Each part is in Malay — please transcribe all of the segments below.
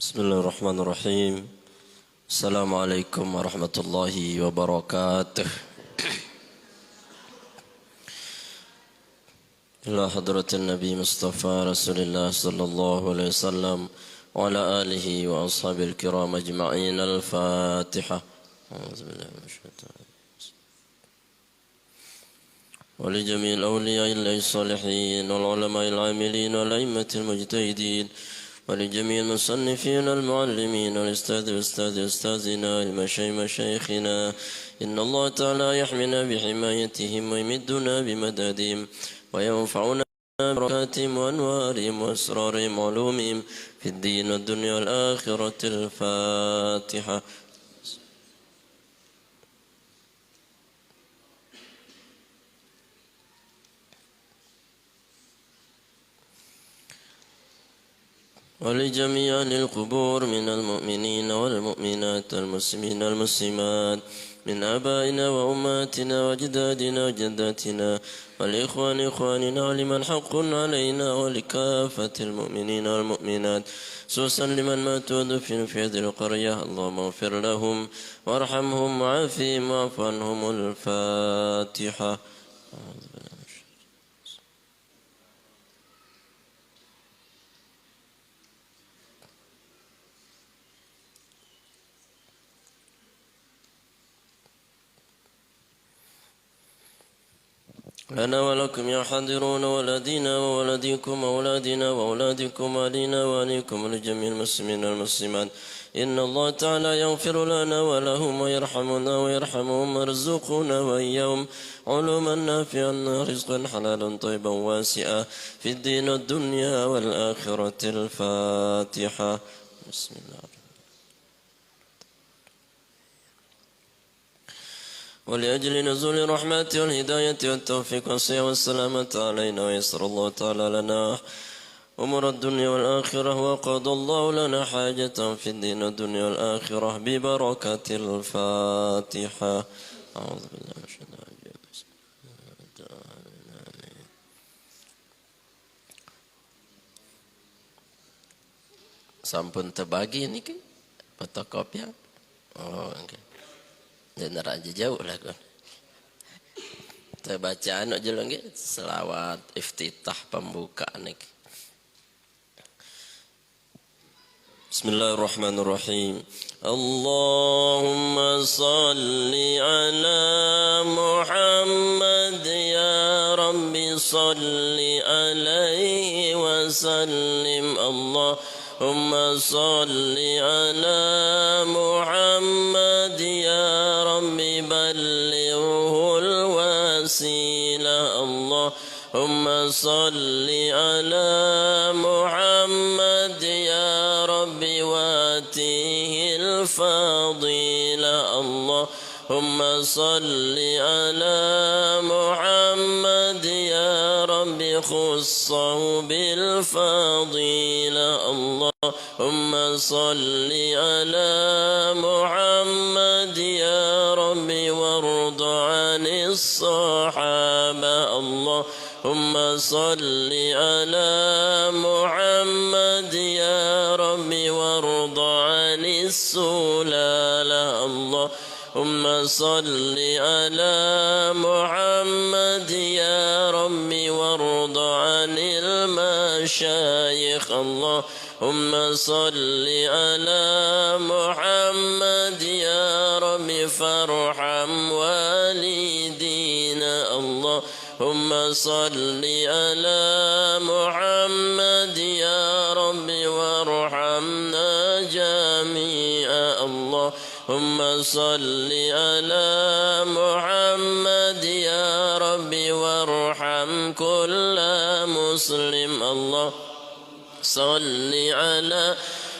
Bismillahirrahmanirrahim. Assalamualaikum warahmatullahi wabarakatuh. Ila hadratin Nabi Mustafa Rasulullah sallallahu alaihi wasallam wa ala alihi wa ashabil kiram ajma'in. Al-Fatihah. ولجميع الأولياء الصالحين والعلماء العاملين والأئمة المجتهدين ولجميع المصنفين المعلمين أستاذنا مشايخنا إن الله تعالى يحمينا بحمايتهم ويمدنا بمددهم وينفعنا ببركاتهم وأنوارهم وأسرارهم وعلومهم في الدين والدنيا والآخرة. الفاتحة. ولجميع القبور من المؤمنين والمؤمنات المسلمين المسلمات من آبائنا وأمهاتنا وأجدادنا وجداتنا والإخوان إخواننا ولمن حق علينا ولكافة المؤمنين والمؤمنات خصوصا لمن ماتوا ودفنوا في هذه القرية. اللهم اغفر لهم وارحمهم وعافهم واعف عنهم. الفاتحة. لنا ولكم يا حاضرون ولدينا وولديكم وأولادنا وأولادكم وأهلنا وأهليكم ولجميع المسلمين والمسلمات. إن الله تعالى يغفر لنا ولهم ويرحمنا ويرحمهم ويرزقنا وإياهم علوما نافعا رزقا حلالا طيبا واسعا في الدين والدنيا والآخرة. الفاتحة. بسم الله. ولأجل نزول رحمته والهداية والتوفيق والصحة والسلامة علينا ويسر الله تعالى لنا أمور الدنيا والآخرة وقضى الله لنا حاجة في الدين والدنيا والآخرة ببركة الفاتحة. أعوذ بالله من الشيطان الرجيم. Sampun terbagi ini ke fotokopi. Oh, okay. Dan raja jauh lah kan. Kita bacaan aja lagi selawat iftitah pembukaan nih. Bismillahirrahmanirrahim. Allahumma salli ala Muhammad ya Rabbi salli alaihi wa sallim. Allahumma salli ala Muhammad ya Rabbi ballighhu al-wasila. Allahumma salli ala Muhammad ya Rabbi watihi al-fadila. Allahumma salli ala Muhammad ya Rabbi khussahu bil-fadila. Allahumma salli ala Muhammad ya Rabbi warda 'anis sahaba. Allahumma salli ala Muhammad ya Rabbi warda 'anis sulala. Allahumma salli ala Muhammad ya Rabbi warda 'anil masyayikh. Allahumma salli ala Muhammad ya Rabbi farham walidina. Allahumma salli ala Muhammad ya Rabbi warhamna jami'a. Allahumma salli ala Muhammad ya Rabbi warham kulla muslim. صل على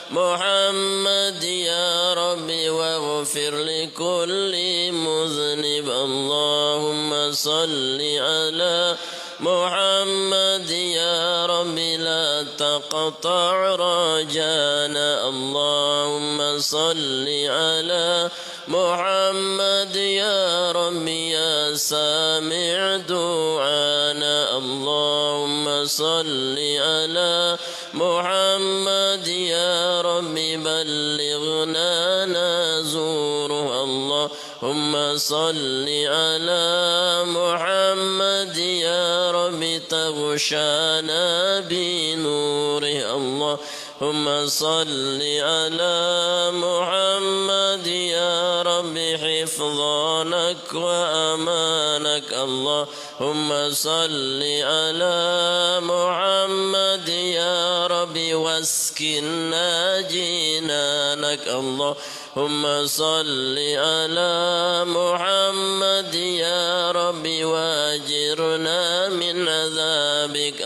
محمد يا ربي واغفر لكل مذنب. اللهم صل على محمد يا ربي لا تقطع رجانا. اللهم صل على محمد يا ربي يا سامع دعانا. اللهم صل على محمد يا رب بلغنا نزوره اللهم صل على محمد يا رب تغشانا بنوره اللهم صل على محمد يا رب حفظانك وأمانك اللهم صل على محمد يا رب واسكننا جنانك اللهم صل على محمد يا رب واجرنا من عذابك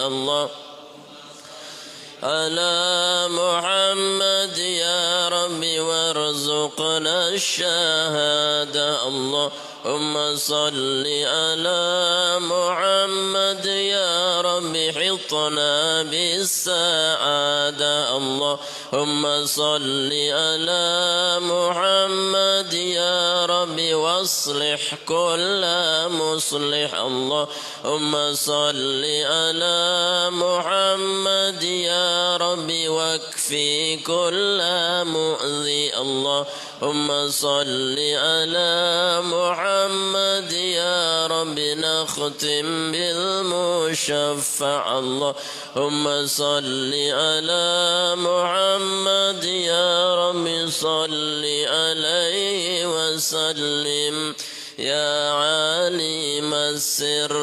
على محمد يا رب وارزقنا الشهادة اللهم صل على محمد يا رب حطنا بالسعادة اللهم صل على محمد يا رب واصلح كل مصلح اللهم صل على محمد يا رب واكفي كل مؤذي اللهم صل على محمد يا رب نختم بالمشفع اللهم صل على محمد يا رب صل عليه وسلم يا عالم السر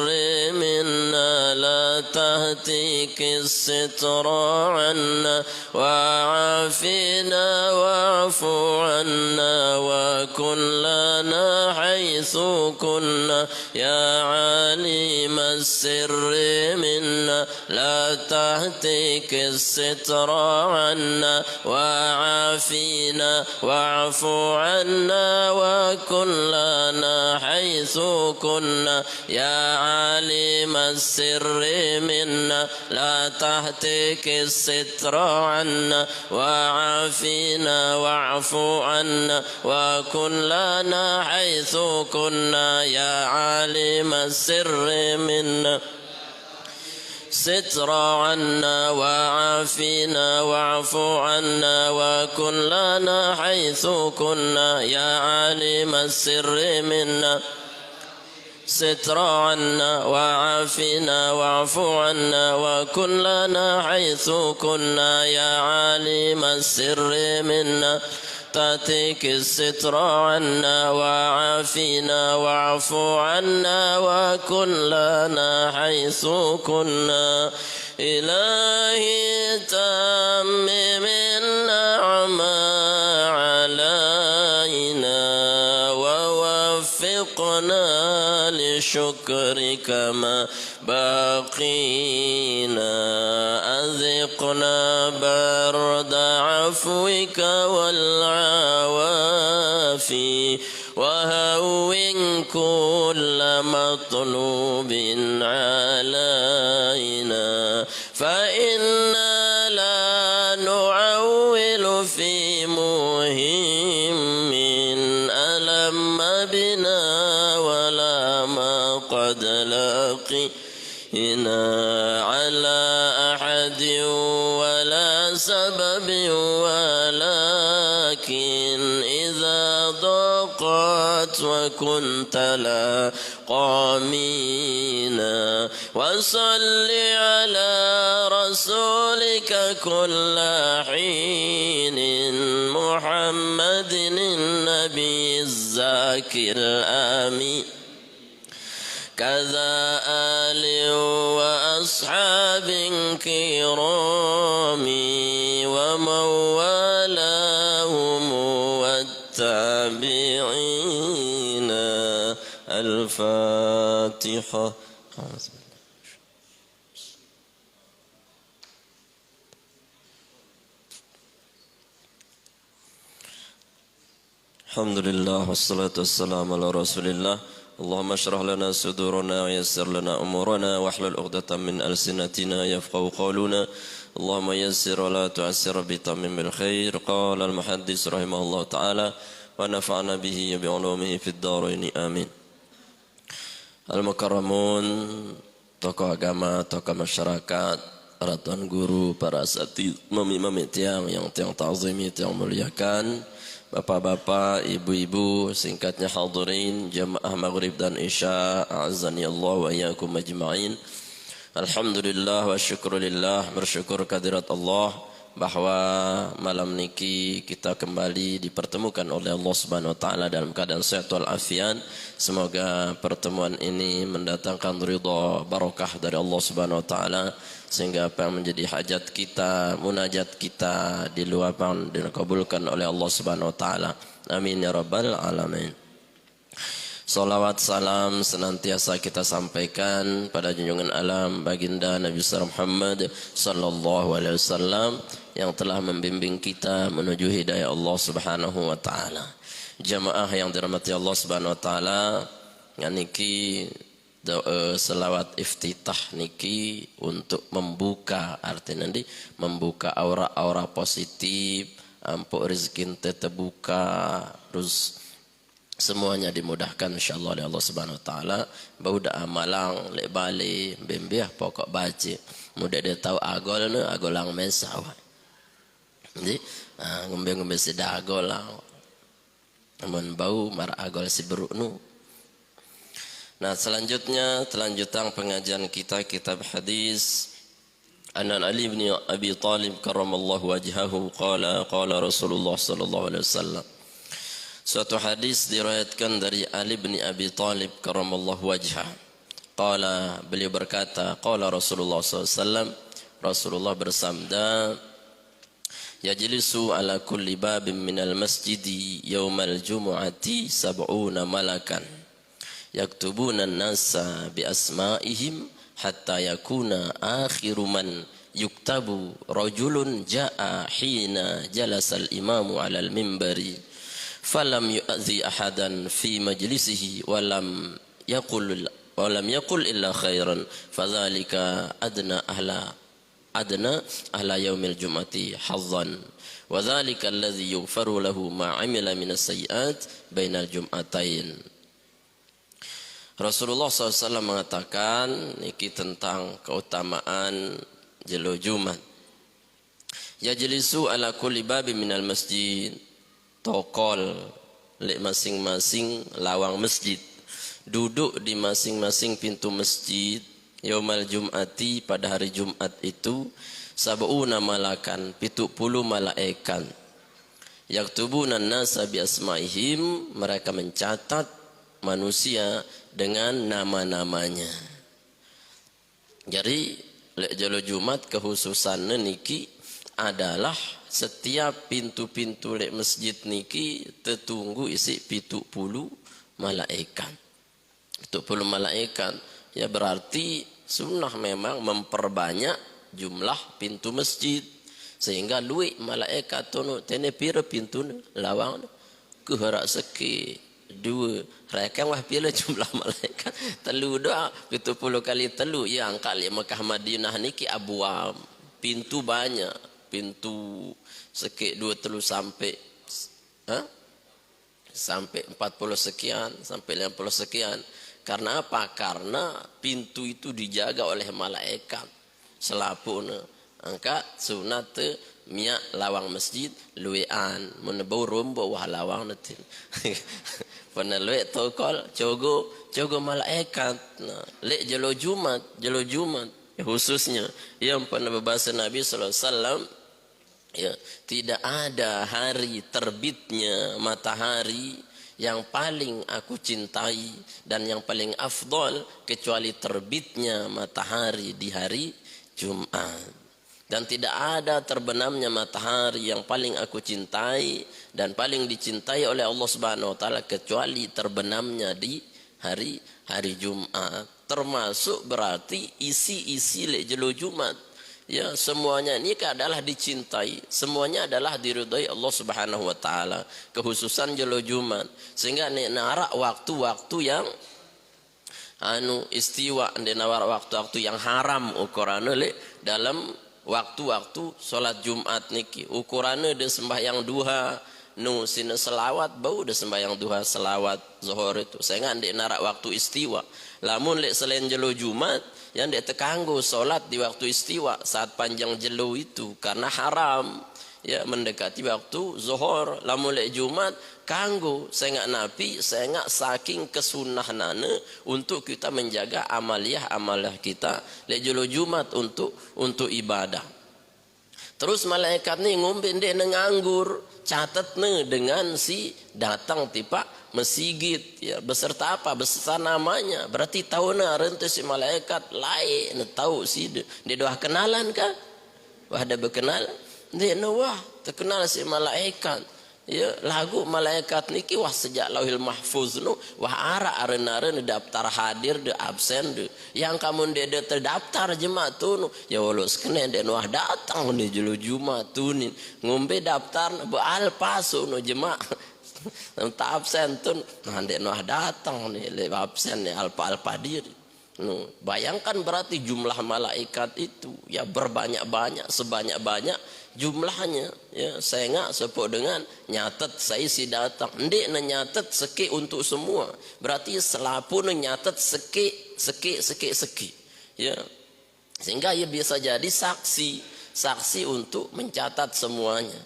منا لا تهتك الستر عنا وعافنا واعف عنا وكن لنا حيث كنا يا عالم السر منا لا تهتك الستر عنا وعافنا واعف عنا وكن لنا حيث كنا يا عالم السر منا لا تهتك الستر عنا وعافنا واعف عنا وكن لنا حيث كنا يا عالم السر منا ستر عنا وعافنا واعف عنا وكن لنا حيث كنا يا عالم السر منا ستر عنا وعافنا واعف عنا وكن لنا حيث كنا يا عالم السر منا تأتيك الستر عنا وعافنا واعف عنا وكن لنا حيث كنا إلهي تمم النعمة علينا ووفقنا لشكرك ما بقينا أذقنا برد عفوك والعوافي وهون كل مطلوب علينا فإنا لا نعول في مهم ألم بنا ولا ما قد لقينا على أحد ولا سبب ولكن إذا ضاقت وكنت لا قامينا وصل على رسولك كل حين محمد النبي الزاكي الآمين كذا آل وأصحاب كرام ومن والاهم والتابعين الفاتحة. الحمد لله والصلاة والسلام على رسول الله. اللهم اشرح لنا صدورنا ويسر لنا أمورنا واحلل عقدة من ألسنتنا يفقهوا قولنا. اللهم يسر ولا تعسر بتمام الخير. قال المحدث رحمه الله تعالى ونفعنا به بعلومه في الدارين آمين. Al-Mukarramun, tokoh agama, tokoh masyarakat, para tuan guru, para asatidz, mami-mami tiang yang ta'zimi, tiang muliakan, bapak-bapak, ibu-ibu, singkatnya hadirin jamaah maghrib dan isya, a'azzani Allah wa iyyakum ajma'in. Alhamdulillah wa syukurillah, bersyukur kehadirat Allah bahwa malam niki kita kembali dipertemukan oleh Allah Subhanahu wa taala dalam keadaan sehat wal afiat. Semoga pertemuan ini mendatangkan ridha barakah dari Allah Subhanahu wa taala sehingga apa yang menjadi hajat kita, munajat kita diluapkan dan dikabulkan oleh Allah Subhanahu wa taala. Amin ya rabbal alamin. Salawat salam senantiasa kita sampaikan pada junjungan alam baginda Nabi Muhammad sallallahu alaihi wasallam yang telah membimbing kita menuju hidayah Allah Subhanahu wa taala. Jamaah yang dirahmati Allah Subhanahu wa taala, niki selawat iftitah niki untuk membuka, artinya nanti membuka aura-aura positif, ampuk rezeki terbuka, terus semuanya dimudahkan insyaallah oleh Allah Subhanahu wa taala. Bauda amalang lek bali bembiah pokok baci. Mudah dia tahu agolna agolang mesawa. Jadi ngombe-ngombe sida agolang. Amun bau mar agol si beruknu. Nah, selanjutnya telanjutan pengajian kita kitab hadis An Ali bin Abi Thalib karramallahu wajhahu qala Rasulullah sallallahu alaihi wasallam. Suatu hadis diriwayatkan dari Ali bin Abi Thalib karramallahu wajhah. Qala, beliau berkata, qala Rasulullah SAW, Rasulullah bersabda, yajlisu ala kulli babin minal masjidi yawmal jumu'ati sab'una malakan yaktubuna an-nasa bi asma'ihim hatta yakuna akhiru man yuktabu rajulun ja'a hina jalasa al-imamu ala al-mimbari falam yu'adhi ahadan fi majlisihi walam yaqul illa khairan fadzalika adna ahla yaumil jum'ati hazzan wa dzalika alladhi yughfaru lahu ma 'amila minas sayyi'at bainal jum'atain. Rasulullah SAW mengatakan niki tentang keutamaan jelo Jumat. Yajlisu ala kulli babin minal masjid, tokol lek masing-masing lawang masjid, duduk di masing-masing pintu masjid yaumal jum'ati pada hari Jumat itu sab'una malakan 70 malaikat yaktubuna an-nasa bi asma'ihim, mereka mencatat manusia dengan nama-namanya. Jadi lek jalo Jumat kekhususannya niki adalah setiap pintu-pintu lek masjid niki tertunggu isi 70 malaikat. 70 malaikat ya berarti sunnah memang memperbanyak jumlah pintu masjid sehingga luwih malaikat tunu tene pira pintu lawang ke harak seki dua rekam wah pila jumlah malaikat telu doa 70 kali telu yang kali Mekah Madinah niki abwab pintu banyak, pintu sekik 2 telu sampai sampai 40 sekian sampai 50 sekian. Karena apa? Karena pintu itu dijaga oleh malaikat. Selapuna angkat sunat miak lawang masjid luwean menebau rombo wah lawang natin. Pernah luwe tokol cogo malaikat. Nah, lek jelo Jumat khususnya yang pernah berbahasa Nabi sallallahu alaihi wasallam, ya, tidak ada hari terbitnya matahari yang paling aku cintai dan yang paling afdol kecuali terbitnya matahari di hari Jumat. Dan tidak ada terbenamnya matahari yang paling aku cintai dan paling dicintai oleh Allah Subhanahu wa taala kecuali terbenamnya di hari Jumat. Termasuk berarti isi-isi jelo Jumat. Ya, semuanya ini adalah dicintai, semuanya adalah diridhai Allah Subhanahu wa taala, kekhususan jelo Jumat. Sehingga nek narak waktu-waktu yang istiwa, nek narak waktu-waktu yang haram ukurane le dalam waktu-waktu salat Jumat niki. Ukurane de sembahyang duha nu sina selawat bau dah sembahyang duha selawat zuhur itu saya ngan narak waktu istiwa lamun lek selain jelo Jumat yang dek terkanggu solat di waktu istiwa saat panjang jelo itu karena haram ya mendekati waktu zuhur lamun lek Jumat kanggo saya nggak nabi saya nggak saking kesunahnana untuk kita menjaga amaliah kita lek jelo Jumat untuk ibadah. Terus malaikat ni ngombe ndek nganggur catat ne dengan si datang tipa mesigit ya beserta apa beserta namanya berarti tahu na rente si malaikat lain ne tahu si dia doa kenalan kah wah ada berkenal dia wah terkenal si malaikat ya lagu malaikat niki wah sejak lauhil mahfuz nu wah ara-ara daftar hadir de absen de yang kamu de terdaftar jemaat tu ya walau sekene de wah datang ni julu Jumat tu ni ngombe daftar beal pasu nu jemaat tak absen tu nanti wah datang ni le absen ni alpa diri nu bayangkan berarti jumlah malaikat itu ya berbanyak-banyak sebanyak-banyak jumlahnya ya saya nggak sepuk dengan nyatet saya si datang ndek nyatet seki untuk semua berarti selapu nyatet seki ya sehingga ia bisa jadi saksi untuk mencatat semuanya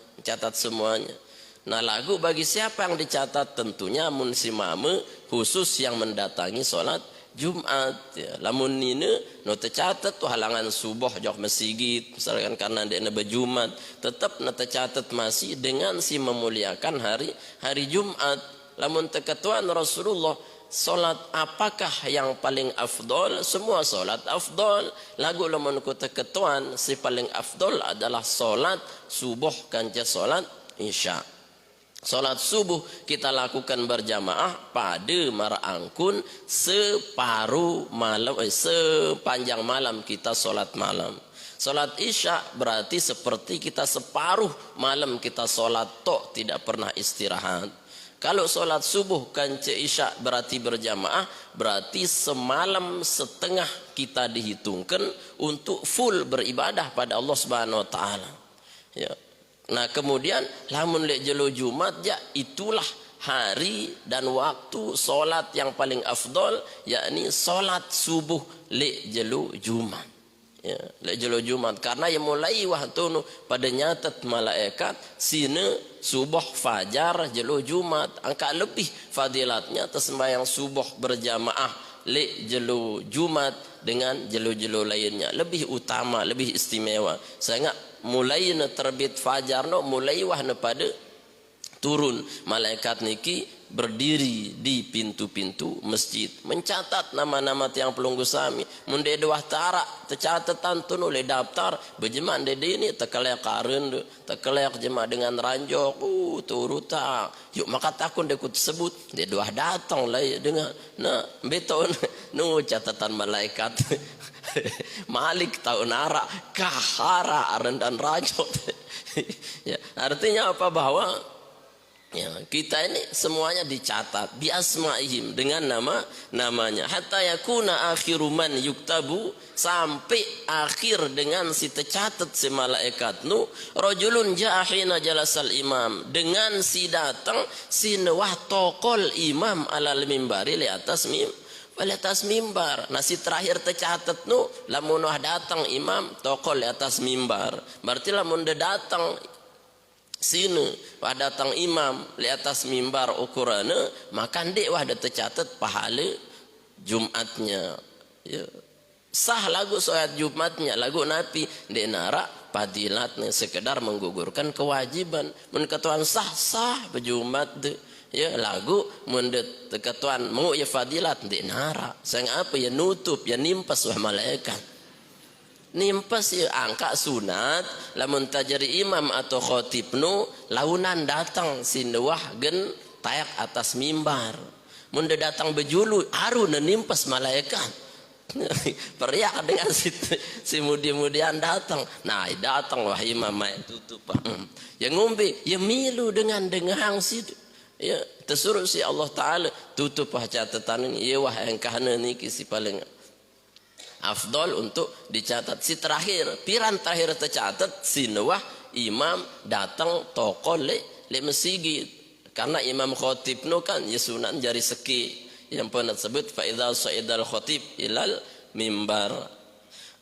nah lagu bagi siapa yang dicatat tentunya mun si mame khusus yang mendatangi sholat Jumat ya lamun nine no tercatat tu halangan subuh jauh masjid misalkan karena dia berjumat tetap no tercatat masih dengan si memuliakan hari Jumat lamun terketuan Rasulullah solat apakah yang paling afdol semua solat afdol lagu lamun ku terketuan si paling afdol adalah solat subuh kanca solat isya. Salat subuh kita lakukan berjamaah pada marangkun separuh malam sepanjang malam kita salat malam. Salat isya berarti seperti kita separuh malam kita salat tok tidak pernah istirahat. Kalau salat subuh kanca isya berarti berjamaah berarti semalam setengah kita dihitungkan untuk full beribadah pada Allah Subhanahu wa taala. Ya. Nah kemudian lamun lek jelo Jumat ya itulah hari dan waktu solat yang paling afdol yakni solat subuh lek jelo Jumat ya lek jelo Jumat karena yang mulai waktu pada nyatat malaikat sine subuh fajar jelo Jumat angka lebih fadilatnya tersembahyang subuh berjamaah lek jelo Jumat dengan jelo-jelo lainnya lebih utama lebih istimewa saya enggak mulai terbit fajar no mulai wahna pada turun malaikat niki berdiri di pintu-pintu masjid mencatat nama-nama tiang pelunggu sami mun de dewah tara tercatatan tu oleh daftar berjemaah de ini tekelek karen tekelek jemaah dengan ranjok turuta yuk maka takun de ku tersebut de dewah datang lah dengan nah beton nu catatan malaikat Malik tahun arak kahara aren dan rajot ya, artinya apa bahwa ya, kita ini semuanya dicatat biasmaihim dengan namanya hatta yakuna akhiru man yuktabu sampai akhir dengan si tercatat si malaikat nu rajulun jahina jalasal imam dengan si datang si nawah tokol imam alal mimbari li atas mimbar. Nasi terakhir tercatat nu lamun wah datang imam tokol di atas mimbar. Berarti lamun dia datang sini wah datang imam di atas mimbar ukurana maka ndek wah ada tercatat pahala Jumatnya. Ya. Sah lagu salat Jumatnya lagu Nabi ndek narak padilatnya sekedar menggugurkan kewajiban. Mun katuan sah berjumat de. Ya lagu mundet ketuan mau ya fadilat di nara sang apa ya nutup ya nimpas wah malaikat nimpas ya angka sunat lamun tajari imam atau khotib nu launan datang sinwah gen tayak atas mimbar mun datang bejulu harun nimpas malaikat periak dengan si mudi-mudian datang nah datang wah imam tutup yang ngombe ya milu dengan dengang situ ya tersuruh si Allah Ta'ala tutup catatan ini ya wah yang kahana ni si paling afdol untuk dicatat si terakhir piran terakhir tercatat si nawah imam datang tokol le masjid Karena imam khotib no kan ya sunan jari seki yang pernah sebut fa idza sa'idal khotib ilal mimbar.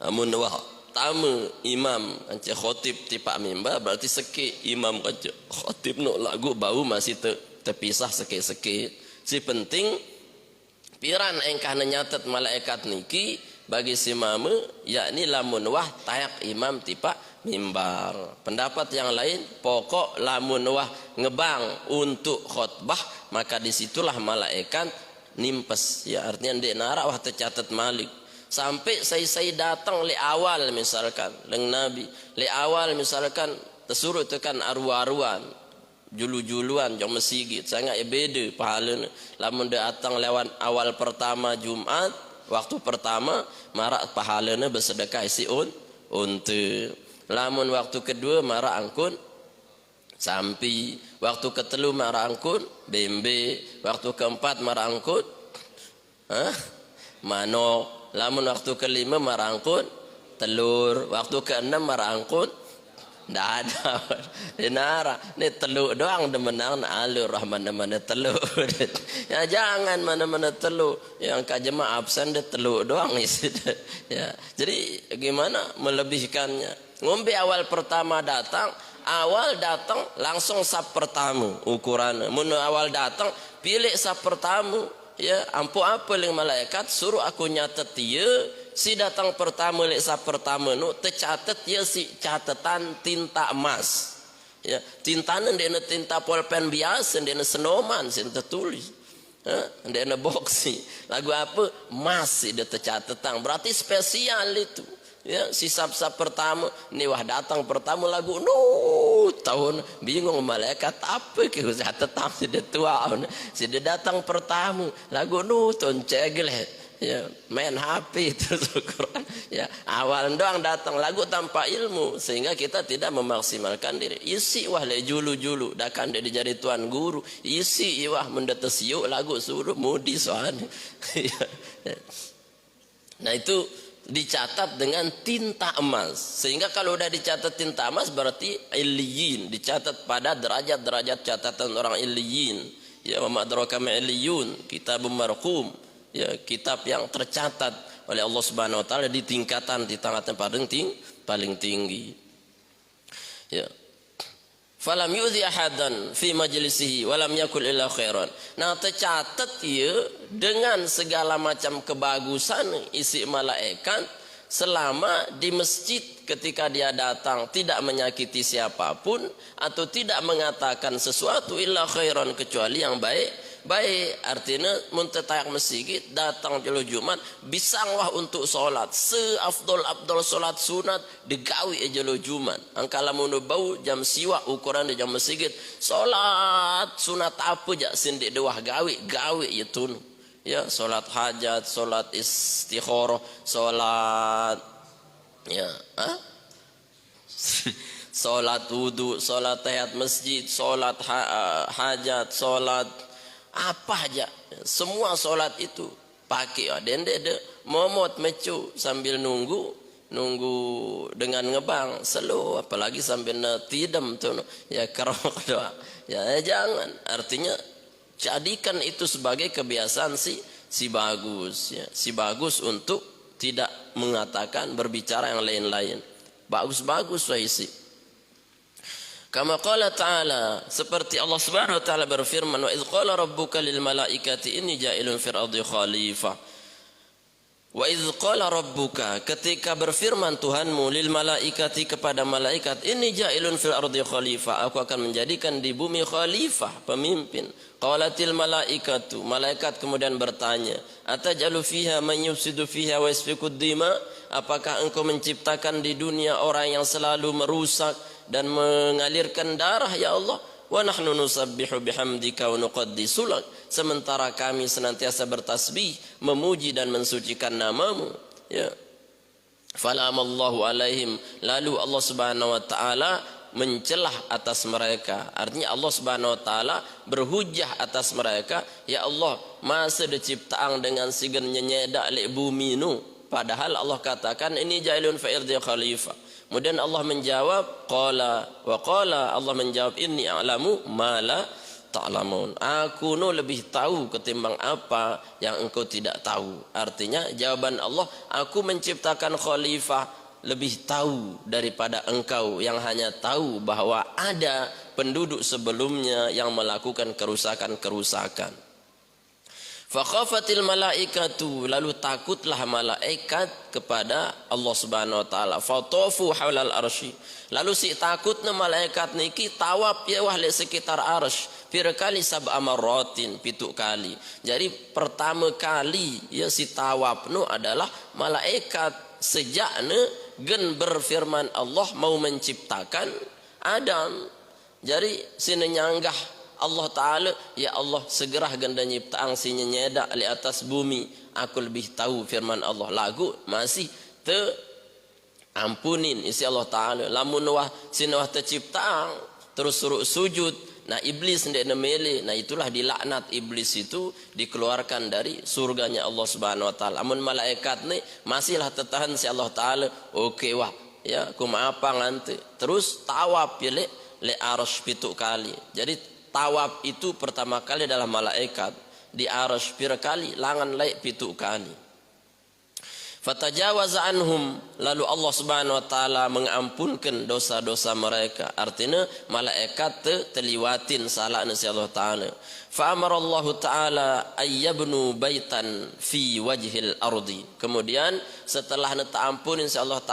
Amun wah tamu imam ance khotib tipak mimbar berarti seki imam kaca khotib no lagu bau masih terpisah seki-seki. Si penting piran engkah nyatet malaikat niki bagi si mame yakni lamun wah tayak imam tipak mimbar. Pendapat yang lain pokok lamun wah ngebang untuk khutbah maka disitulah malaikat nimpes ya, artinya ndek nara wah tercatat malik sampai saya datang le awal misalkan leng nabi le awal misalkan tersuruh tekan arwah-arwan julu-juluan jong mesigit sangat beda pahalanya lamun datang lewat awal pertama Jumat waktu pertama marak pahalanya bersedekah isi unta. Lamun waktu kedua marah angkun sampi, waktu ketelu marah angkun bembe, waktu keempat marah angkun manok, lamun waktu kelima marah angkun telur, waktu keenam marah angkun ndak ada dinara ni telur doang demenang alur rahman mana telur ya jangan mana-mana telur yang kak jemaah absen dia telur doang isi ya. Jadi gimana melebihkannya. Ngombe awal pertama datang langsung sap pertamu ukuran mun awal datang pilih sap pertamu ya ampu apa ling malaikat suruh aku nyatet dia si datang pertama lek sap pertama nu tercatat ya si catatan tinta emas ya tintana ndena tinta pulpen biasa ndena senoman sin tertulis ndena boksi lagu apa emas dia tercatat berarti spesial itu. Ya, si sap-sap pertama ni wah datang pertama lagu tahun bingung malaikat apa ke tetang sudah tua sudah datang pertama lagu tahun cegel ya main HP terus Quran ya awal doang datang lagu tanpa ilmu sehingga kita tidak memaksimalkan diri isi wah le julu-julu dakan dia dijadi tuan guru isi wah mendetes yuk lagu suruh mudi soalnya nah itu dicatat dengan tinta emas sehingga kalau udah dicatat tinta emas berarti illiyin dicatat pada derajat-derajat catatan orang illiyin ya wa madraka ma illiyun kitabun marqum ya kitab yang tercatat oleh Allah Subhanahu wa taala di tingkatan paling tinggi ya. Falam yudhi ahadan fi majlisihi walam yakul illa khairan. Nah tercatat ia dengan segala macam kebagusan isi malaikat selama di masjid ketika dia datang tidak menyakiti siapapun atau tidak mengatakan sesuatu illa khairan kecuali yang baik. Artinya muntetayak masjid datang jelo Jumat bisang wah untuk solat seafdol solat sunat digawi jelo Jumat angkala mun bau jam siwa ukuran di jam masjid solat sunat apa jak sindik dewah gawi itu ya solat hajat solat istikharah solat ya solat wudu solat tahiyat masjid solat hajat solat apa aja semua solat itu pakai dende momot mecu sambil nunggu dengan ngebang selo apalagi sambil tidam tuh ya kerok doa ya jangan artinya jadikan itu sebagai kebiasaan si bagus ya si bagus untuk tidak mengatakan berbicara yang lain-lain bagus wahisi. Kama qala ta'ala seperti Allah Subhanahu wa taala berfirman wa idz qala rabbuka lil malaikati inni ja'ilun fil ardi khalifah wa idz qala rabbuka ketika berfirman Tuhanmu lil malaikati kepada malaikat inni ja'ilun fil ardi khalifah aku akan menjadikan di bumi khalifah pemimpin qalatil malaikatu malaikat kemudian bertanya atajalu fiha man yufsidu fiha wa yasfikud dima apakah engkau menciptakan di dunia orang yang selalu merusak dan mengalirkan darah ya Allah wa nahnu nusabbihu bihamdika wa nuqaddisu lak sementara kami senantiasa bertasbih memuji dan mensucikan namamu ya falamallahu alaihim lalu Allah Subhanahu wa taala mencelah atas mereka artinya Allah Subhanahu wa taala berhujjah atas mereka ya Allah masa diciptaan dengan sigen nyedak lek bumi nu padahal Allah katakan ini jailun fa'irdi khalifah. Kemudian Allah menjawab qala Allah menjawab inni a'lamu ma la ta'lamun. Aku no lebih tahu ketimbang apa yang engkau tidak tahu. Artinya jawaban Allah, aku menciptakan khalifah lebih tahu daripada engkau yang hanya tahu bahwa ada penduduk sebelumnya yang melakukan kerusakan-kerusakan. Fakhafatil malaikatu, lalu takutlah malaikat kepada Allah Subhanahu wa taala. Fatafu haulal arsy, lalu si takutna malaikat niki tawaf ya wah sekitar arsy pira kali sab'a marratin, 7 kali. Jadi pertama kali ya si tawaf nu adalah malaikat sejakna gen berfirman Allah mau menciptakan Adam. Jadi sini nyanggah Allah Ta'ala, ya Allah segera ganda nyiptaan sinya nyeda di atas bumi. Aku lebih tahu firman Allah. Lagu masih te ampunin isi Allah Ta'ala. Lamun wah sinawah terciptaan terus suruh sujud. Nah iblis ndek nemele. Nah itulah dilaknat iblis itu, dikeluarkan dari surganya Allah Subhanahu Wa Ta'ala. Amun malaikat ni masihlah tertahan si Allah Ta'ala. Oke wah ya aku apa nganti. Terus tawaf ya le arsy 7 kali. Jadi tawaf itu pertama kali adalah malaikat, di arsy pira kali, langan laik 7 kali. Fatajawaza anhum, lalu Allah Subhanahu wa taala mengampunkan dosa-dosa mereka. Artinya malaikat terliwatin salah nasi Allah taala. Fa amara Allah taala ayyabnu baitan fi wajhil ardi. Kemudian setelah neta ampunin si Allah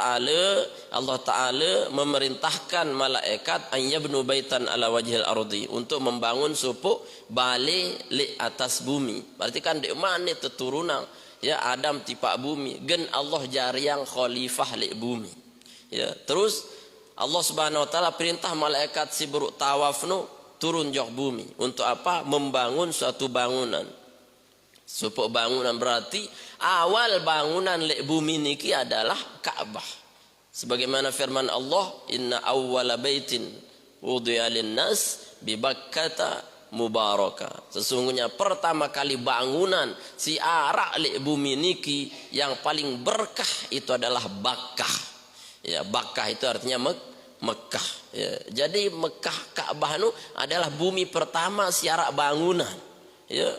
taala memerintahkan malaikat ayyabnu baitan ala wajhil ardi, untuk membangun suku balik li atas bumi. Berarti kan di mana keturunan ya Adam tipak bumi, gen Allah jariang khalifah li bumi. Ya, terus Allah Subhanahu wa taala perintah malaikat si buruk tawaf nu turun jok bumi. Untuk apa? Membangun suatu bangunan. Supaya bangunan berarti awal bangunan li bumi niki adalah Ka'bah. Sebagaimana firman Allah, inna awwala baitin wudi'a lin-nas bi Bakkata mubaraka. Sesungguhnya pertama kali bangunan si arak li bumi niki yang paling berkah itu adalah Bakkah. Ya, Bakkah itu artinya Mekah. Ya, jadi Mekah Ka'bah nu adalah bumi pertama si arak bangunan. Ya,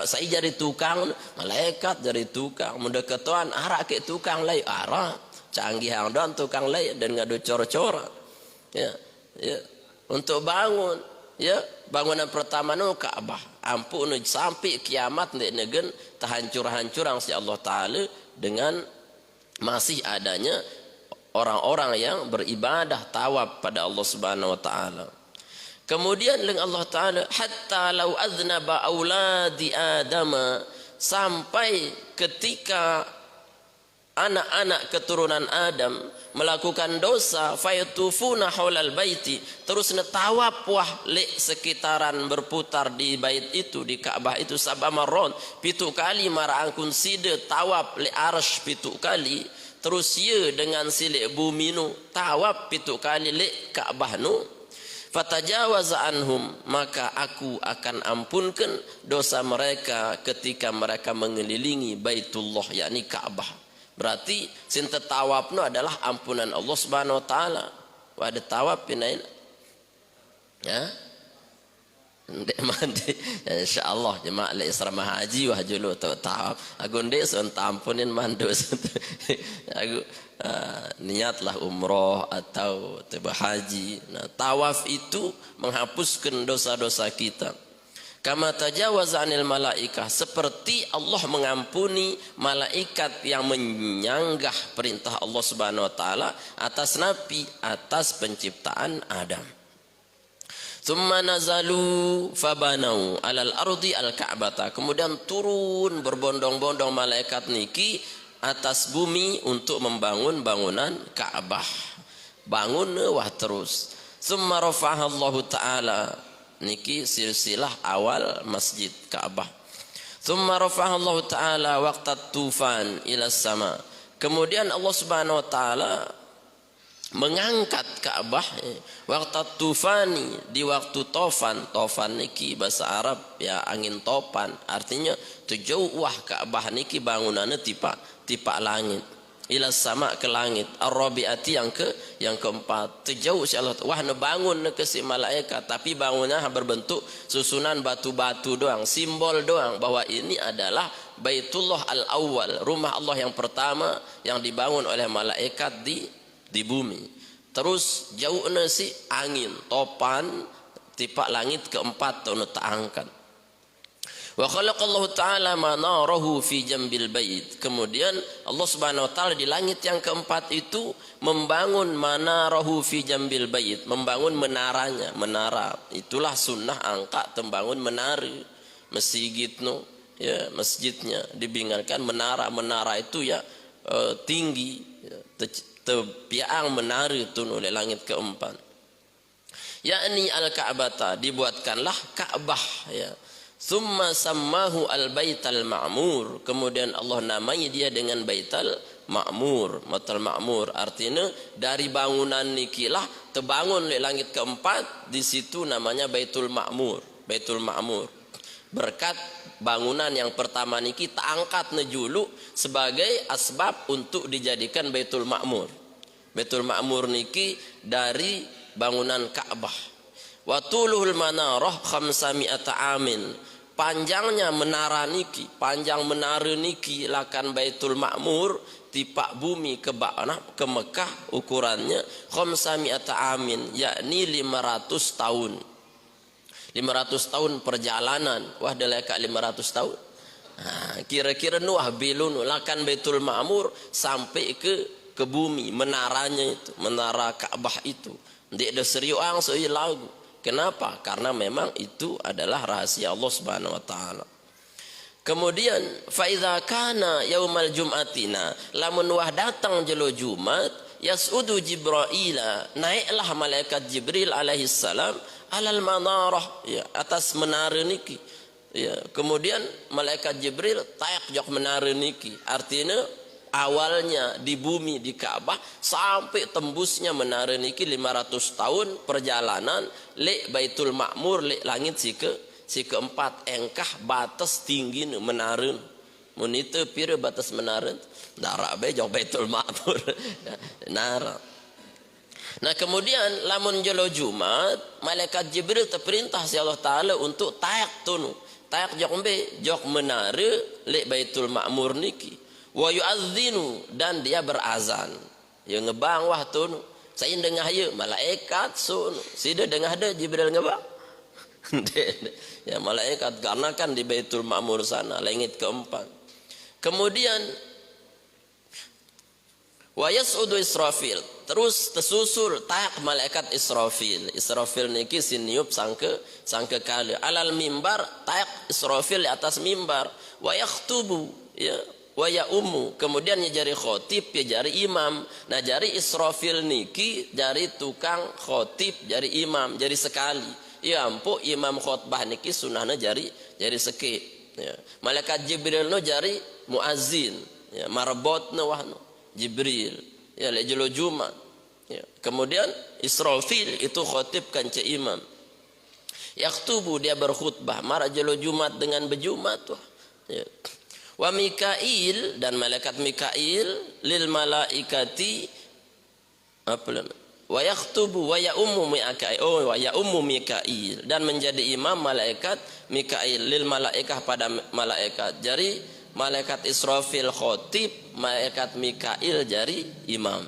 saya jadi tukang, malaikat jadi tukang, mendekatuan arak ke tukang lay arak, canggih hang dan tukang lay dan ngadu cor-cor. Ya, ya, untuk bangun. Ya, bangunan pertama nu Ka'bah. Ampun sampai kiamat ndek negen terhancur-hancur si Allah taala dengan masih adanya orang-orang yang beribadah tawaf pada Allah Subhanahu wa taala. Kemudian dengan Allah taala hatta law aznaba auladi adama, sampai ketika anak-anak keturunan Adam melakukan dosa, fayatufuna haulal baiti, terus netawaf wah le sekitaran berputar di bait itu, di Ka'bah itu sab'a marron, 7 kali maraangkun side tawaf le arsy 7 kali, terus ye dengan silik bumi nu tawaf 7 kali le Ka'bah nu. Fatajawaza anhum, maka aku akan ampunkan dosa mereka ketika mereka mengelilingi Baitullah yakni Ka'bah. Berarti sinta tawaf nu adalah ampunan Allah Subhanahu wa taala. Wa ada tawaf pinain. Ya. Ndek mandi insyaallah jemaah le asrama haji wah julu tawaf. Aku ndek son ampunin mandus. Aku niatlah umroh atau tiba haji. Nah, tawaf itu menghapuskan dosa-dosa kita. Kama tajawaza anil malaikah, seperti Allah mengampuni malaikat yang menyanggah perintah Allah Subhanahu wa taala atas nabi, atas penciptaan Adam. Tsumma nazalu fabanau alal ardi al-ka'bata, kemudian turun berbondong-bondong malaikat niki atas bumi untuk membangun bangunan Ka'bah. Bangun wah terus. Tsumma rafa'aha Allah taala, niki silsilah awal masjid Ka'bah. Tsumma rafa'aha Allah taala waqtat tufan ila sama. Kemudian Allah Subhanahu wa taala mengangkat Ka'bah waqtat tufani, di waktu tofan. Tofan niki bahasa Arab ya angin topan, artinya tujuh wah Ka'bah niki bangunannya tipak langit. ila sama ke langit ar-rabi'ati yang keempat. Terjauh si Allah. Wah bangun ke si malaikat, tapi bangunnya berbentuk susunan batu-batu doang, simbol doang bahwa ini adalah Baitullah al-awwal, rumah Allah yang pertama yang dibangun oleh malaikat di bumi. Terus jauhnya si angin, topan, tipak langit keempat tu tak angkat. Wa khalaqallahu ta'ala manarahu fi jambil bait. Kemudian Allah Subhanahu wa taala di langit yang keempat itu membangun manarahu fi jambil bait, membangun menaranya, menara. Itulah sunnah angkat membangun menara masjid no, ya masjidnya dibinggalkan menara. Menara itu ya tinggi, tepiang menara itu oleh langit keempat. Yakni al-Ka'bata, dibuatkanlah Ka'bah ya. Summa sammahu al-baital ma'mur. Kemudian Allah namai dia dengan Baitul Ma'mur. Baitul Ma'mur artinya dari bangunan nikilah terbangun di langit keempat, di situ namanya Baitul Ma'mur. Baitul Ma'mur. Berkat bangunan yang pertama niki tak angkat nejulu sebagai asbab untuk dijadikan Baitul Ma'mur. Baitul Ma'mur niki dari bangunan Ka'bah. Wa tuluhul manarah khamsami'ata amin. Panjangnya menara niki, panjang menara niki lakan Baitul Ma'mur tipak bumi ke Mekah ukurannya khamsami'ata amin, yakni 500 tahun. 500 tahun perjalanan. Wah deleka 500 tahun. Nah, kira-kira nuah bilun lakan Baitul Ma'mur sampai ke bumi, menaranya itu, menara Ka'bah itu. Dia ada seriuang soi lagu. Kenapa? Karena memang itu adalah rahasia Allah Subhanahu wa taala. Kemudian fa iza kana yaumal jum'atina, lamun wah datang jelo Jumat, yasudu Jibraila, naiklah malaikat Jibril alaihi salam alal manarah, ya, atas menara niki. Ya, kemudian malaikat Jibril tayak jok menara niki. Artinya awalnya di bumi di Ka'bah sampai tembusnya menara niki 500 tahun perjalanan le Baitul Ma'mur le langit si keempat engkah batas tinggi menara munite pira batas menara darak be jauh Baitul Ma'mur nara. Nah kemudian lamun jelo Jumat malaikat Jibril terperintah si Allah taala untuk tayak tunu tayak jok menara le Baitul Ma'mur niki. Wa yu'adzinu, dan dia berazan. Ya ngebang wah tu. Saya dengar ya malaikat sun. Sida dengar ada Jibril ngebang. Ya malaikat karena kan di Baitul Ma'mur sana langit keempat. Kemudian wa yas'udu Israfil. Terus tersusul tayak malaikat Israfil. Israfil niki siniup sangke kali. Alal mimbar tayak Israfil di atas mimbar. Wa yakhtubu, ya. Wa ya ummu, kemudian ya jari khotib ya jari imam. Nah jari Israfil niki jari tukang khotib jari imam jari sekali. Ya ampu imam khotbah niki sunahnya jari seke. Ya. Malaikat Jibril no jari muazzin. Ya marbot no wahno Jibril. Ya lejelo Jumat. Ya. Kemudian Israfil itu khotib kan ce imam. Yaktubu dia berkhutbah mara jelo Jumat dengan berjumat wah. Ya. Wa Mikail, dan malaikat Mikail lil malaikati apa namanya wa yakhtubu wa ya ummu Mikail, wa ya ummu Mikail, dan menjadi imam malaikat Mikail lil malaikah pada malaikat. Jadi malaikat Israfil khotib, malaikat Mikail jadi imam.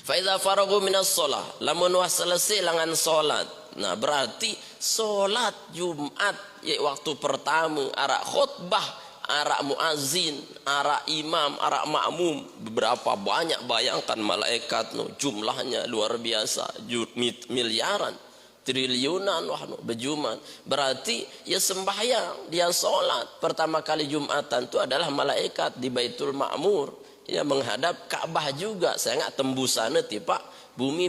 Fa iza faragu minas shalah, lamun wah selesai langan salat. Nah berarti salat Jumat ya waktu pertama arak khutbah, arak muazzin, arak imam, arak makmum, beberapa banyak, bayangkan malaikat no, jumlahnya luar biasa, miliaran, triliunan wah no, berjumat. Berarti ya sembahyang, dia sholat pertama kali Jumatan itu adalah malaikat di Baitul Ma'mur, ya menghadap Ka'bah juga. Saya nggak tembusannya tipa bumi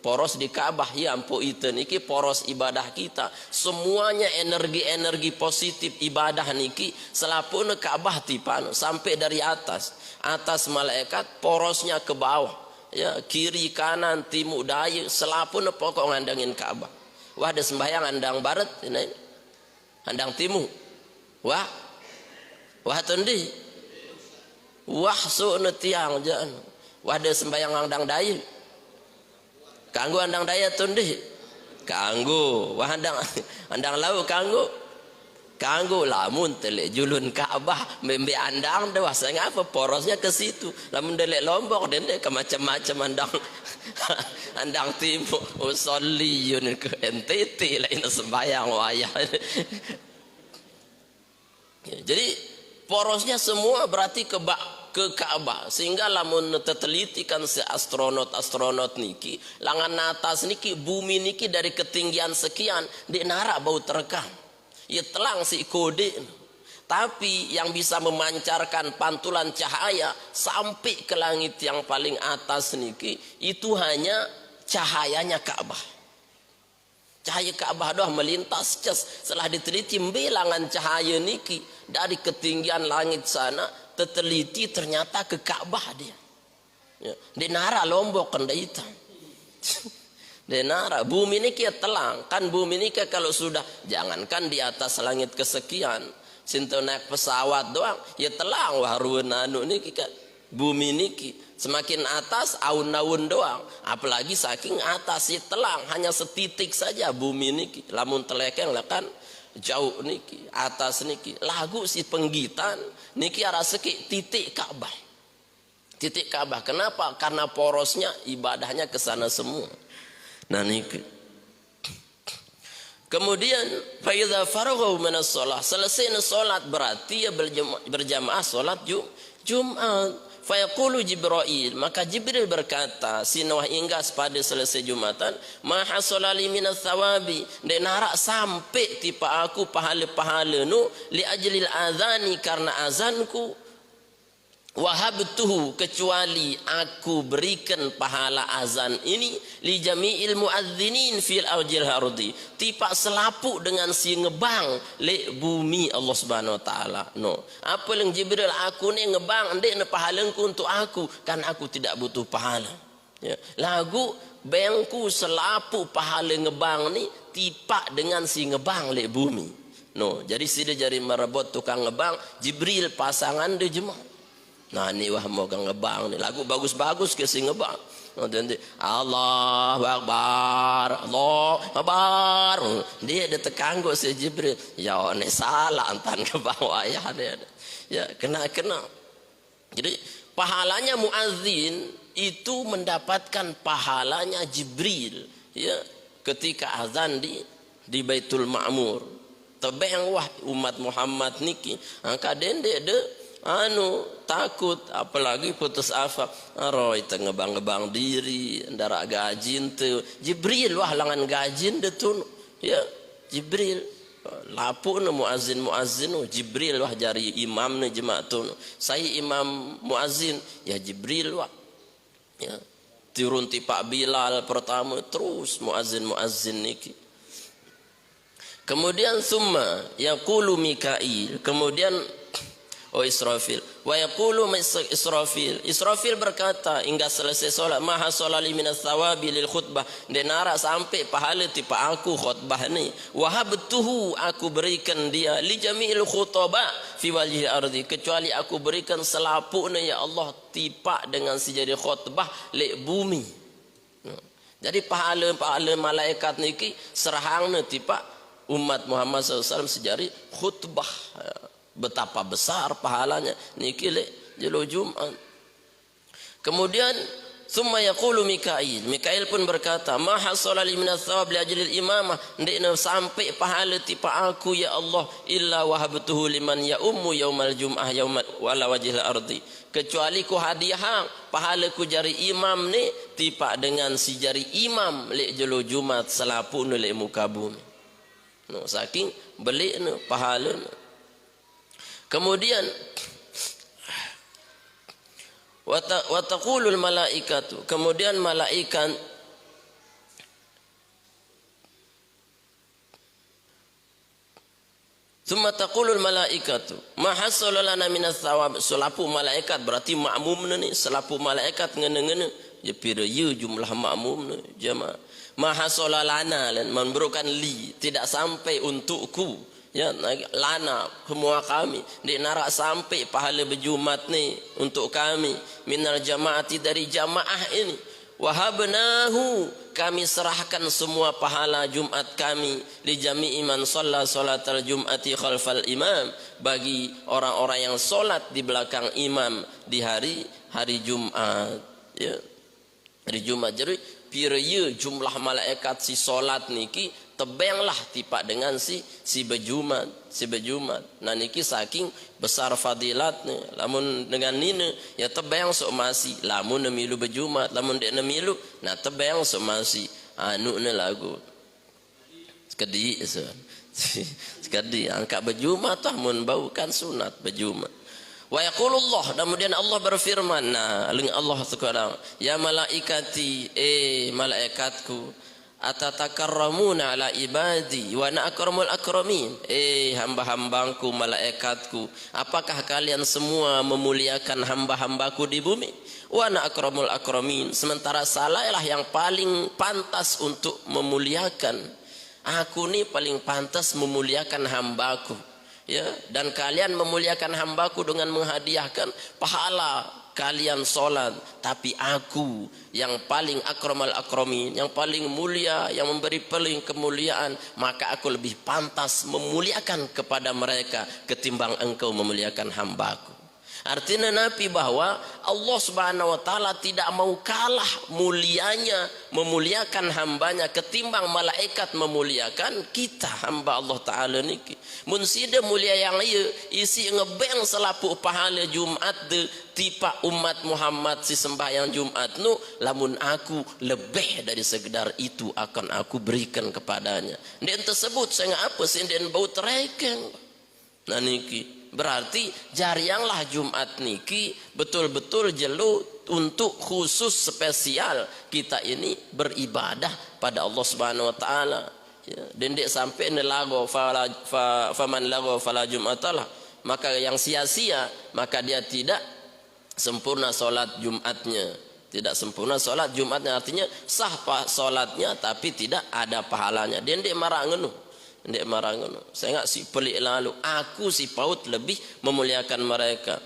poros di Ka'bah. Ya ampo itu niki poros ibadah kita, semuanya energi positif ibadah niki selapun Ka'bah tipano sampai dari atas malaikat porosnya ke bawah, ya kiri kanan timur daya selapun pokok ngandangin Ka'bah. Wah ada sembahyang andang barat ini andang timur wah tendi Wah su nu tiang jan. Wah de sembayang andang daya. Kanggo andang daya tundih. Kanggo. Wah andang lau kanggo. Kanggo lamun telek julun Ka'bah membe andang dah wasa ngapa porosnya ke situ. Lamun delek Lombok dendek ke macam-macam andang andang timur usolli yun ke NTT lain sembayang wayah. Jadi porosnya semua berarti ke Ka'bah sehingga lamun tetelitikan si astronot niki langan atas niki bumi niki dari ketinggian sekian di narak bau terekam. Ya telang si kode, tapi yang bisa memancarkan pantulan cahaya sampai ke langit yang paling atas niki itu hanya cahayanya Ka'bah. Cahaya Ka'bah doang melintas ces. Setelah diteliti bilangan cahaya niki dari ketinggian langit sana terteliti ternyata ke Ka'bah dia. Ya, di nara Lombok kendaitan. Denara bumi ini kia telang kan bumi ini kalau sudah jangankan di atas langit kesekian sinto naik pesawat doang ya telang waruan anu niki kan bumi niki semakin atas aun-aun doang apalagi saking atas ya telang hanya setitik saja bumi niki lamun telekeng lah kan jauh niki atas niki lagu si penggitan niki arah seki titik Ka'bah kenapa karena porosnya ibadahnya ke sana semua. Nah niki. Kemudian faidza faraghu minas shalah selesai salat berarti ya berjamaah salat Jumat. Fayaqulu Jibril maka Jibril berkata sinawah inggas pada selesai Jumatan ma hasalali minas thawabi de narak sampai tipa aku pahala-pahala nu li ajlil azani karena azanku wahabtuhu kecuali aku berikan pahala azan ini li jami'il muadzinin fil awjil ardi tipa selapu dengan si ngebang le bumi Allah Subhanahu wa taala no apa yang Jibril aku ni ngebang ndek ne pahalangku untuk aku kan aku tidak butuh pahala ya lagu bengku selapu pahala ngebang ni tipa dengan si ngebang le bumi no jadi sida jari merebut tukang ngebang Jibril pasangan de jemaah. Nah ni wah mau ngebang ni lagu bagus-bagus ke si ngebang. Allahu Akbar, Allahu Akbar. Dia ada tekanggo si Jibril. Ya ni salah antan ngebang wayah dia. Ya kena. Jadi pahalanya muazzin itu mendapatkan pahalanya Jibril. Ya ketika azan di Baitul Ma'mur. Tebeng wah umat Muhammad niki angka dende de anu takut apalagi putus asa aroi ngebang-ngebang diri ndara gajin tu Jibril wah langan gajin de tun ya Jibril lapu nu muazzin Jibril wah jari imam nu jemaah tun saya imam muazzin ya Jibril wah ya turun ti Pak Bilal pertama terus muazzin niki kemudian summa yaqulu Mikail kemudian Israfil wa yaqulu Israfil berkata hingga selesai solat maha solali minas thawabi lil khutbah denara sampai pahala tipa aku khutbah ni wahabtuhu aku berikan dia li jami'il khutaba fi wajhil ardi kecuali aku berikan selapuknya ya Allah tipa dengan si jadi khutbah le bumi. Jadi pahala malaikat niki serahangna tipa umat Muhammad SAW sejari khutbah betapa besar pahalanya niki le jelo Jumat. Kemudian summa yaqulu Mikail pun berkata ma hasala li min athawab li ajli imamah ndekna sampai pahala tipa aku ya Allah illa wahabtuhu liman ya ummu yaumal jum'ah yaumal wala wajhil ardi kecuali ku hadiah pahala ku jari imam ni tipa dengan si jari imam le jelo Jumat selapu nu le muka bumi no saking belik nu pahala nu. Kemudian wa taqulul malaikatu kemudian malaikat summa taqulul malaikatu ma hasala lana minas thawab selapu malaikat berarti makmum ni selapu malaikat ngene-ngene ya pira ye jumlah makmum jemaah ma hasala lana lan memberikan li tidak sampai untukku Ya, lana semua kami di narak sampai pahala berjumat ni untuk kami minal jamaati dari jamaah ini. Wahabnahu, kami serahkan semua pahala Jumat kami li jami'i man shalla salatal jum'ati khalfal imam, bagi orang-orang yang solat di belakang imam di hari Jumat. Ya, hari Jumat. Jadi piraya jumlah malaikat si solat niki tebenglah tipak dengan si berjumat. Nah niki saking besar fadilatnya. Lamun dengan nina ya tebeng sok masih. Lamun nemilu berjumat, lamun dek nemilu nah tebeng sok masih. Anu ne lagu. Sekedi sekedi angkat berjumat tah mun bau kan sunat berjumat. Wa yaqulullah, kemudian Allah berfirman, nah Allah sekarang, ya malaikati, malaikatku, atatakarramuna ala ibadi wa ana akramul akramin, hamba-hambaku malaikatku, apakah kalian semua memuliakan hamba-hambaku di bumi? Wa ana akramul akramin, sementara salahlah yang paling pantas untuk memuliakan. Aku ni paling pantas memuliakan hambaku. Ya, dan kalian memuliakan hambaku dengan menghadiahkan pahala kalian solat, tapi aku yang paling akramal akramin, yang paling mulia, yang memberi paling kemuliaan, maka aku lebih pantas memuliakan kepada mereka ketimbang engkau memuliakan hambaku. Artinya Nabi bahwa Allah Subhanahu wa taala tidak mau kalah mulianya memuliakan hambanya ketimbang malaikat memuliakan kita hamba Allah taala niki. Mun sida mulia yang ieu isi ngebeng selapu pahala Jumat de tipa umat Muhammad si sembahyang Jumat nu, lamun aku lebih dari sekedar itu akan aku berikan kepadanya. Den tersebut saya apa sih den bau terekeng. Nah niki berarti jarianglah Jumat niki betul-betul jelu untuk khusus spesial kita ini beribadah pada Allah Subhanahu wa taala. Ya, dan dek sampai nelago faman lago fala jum'atalah, maka yang sia-sia maka dia tidak sempurna solat Jumatnya. Tidak sempurna solat Jumatnya, artinya sah solatnya tapi tidak ada pahalanya. Dan dek marah ngenu. Ndek marah ngono. Saya enggak si pelik lalu. Aku si paut lebih memuliakan mereka.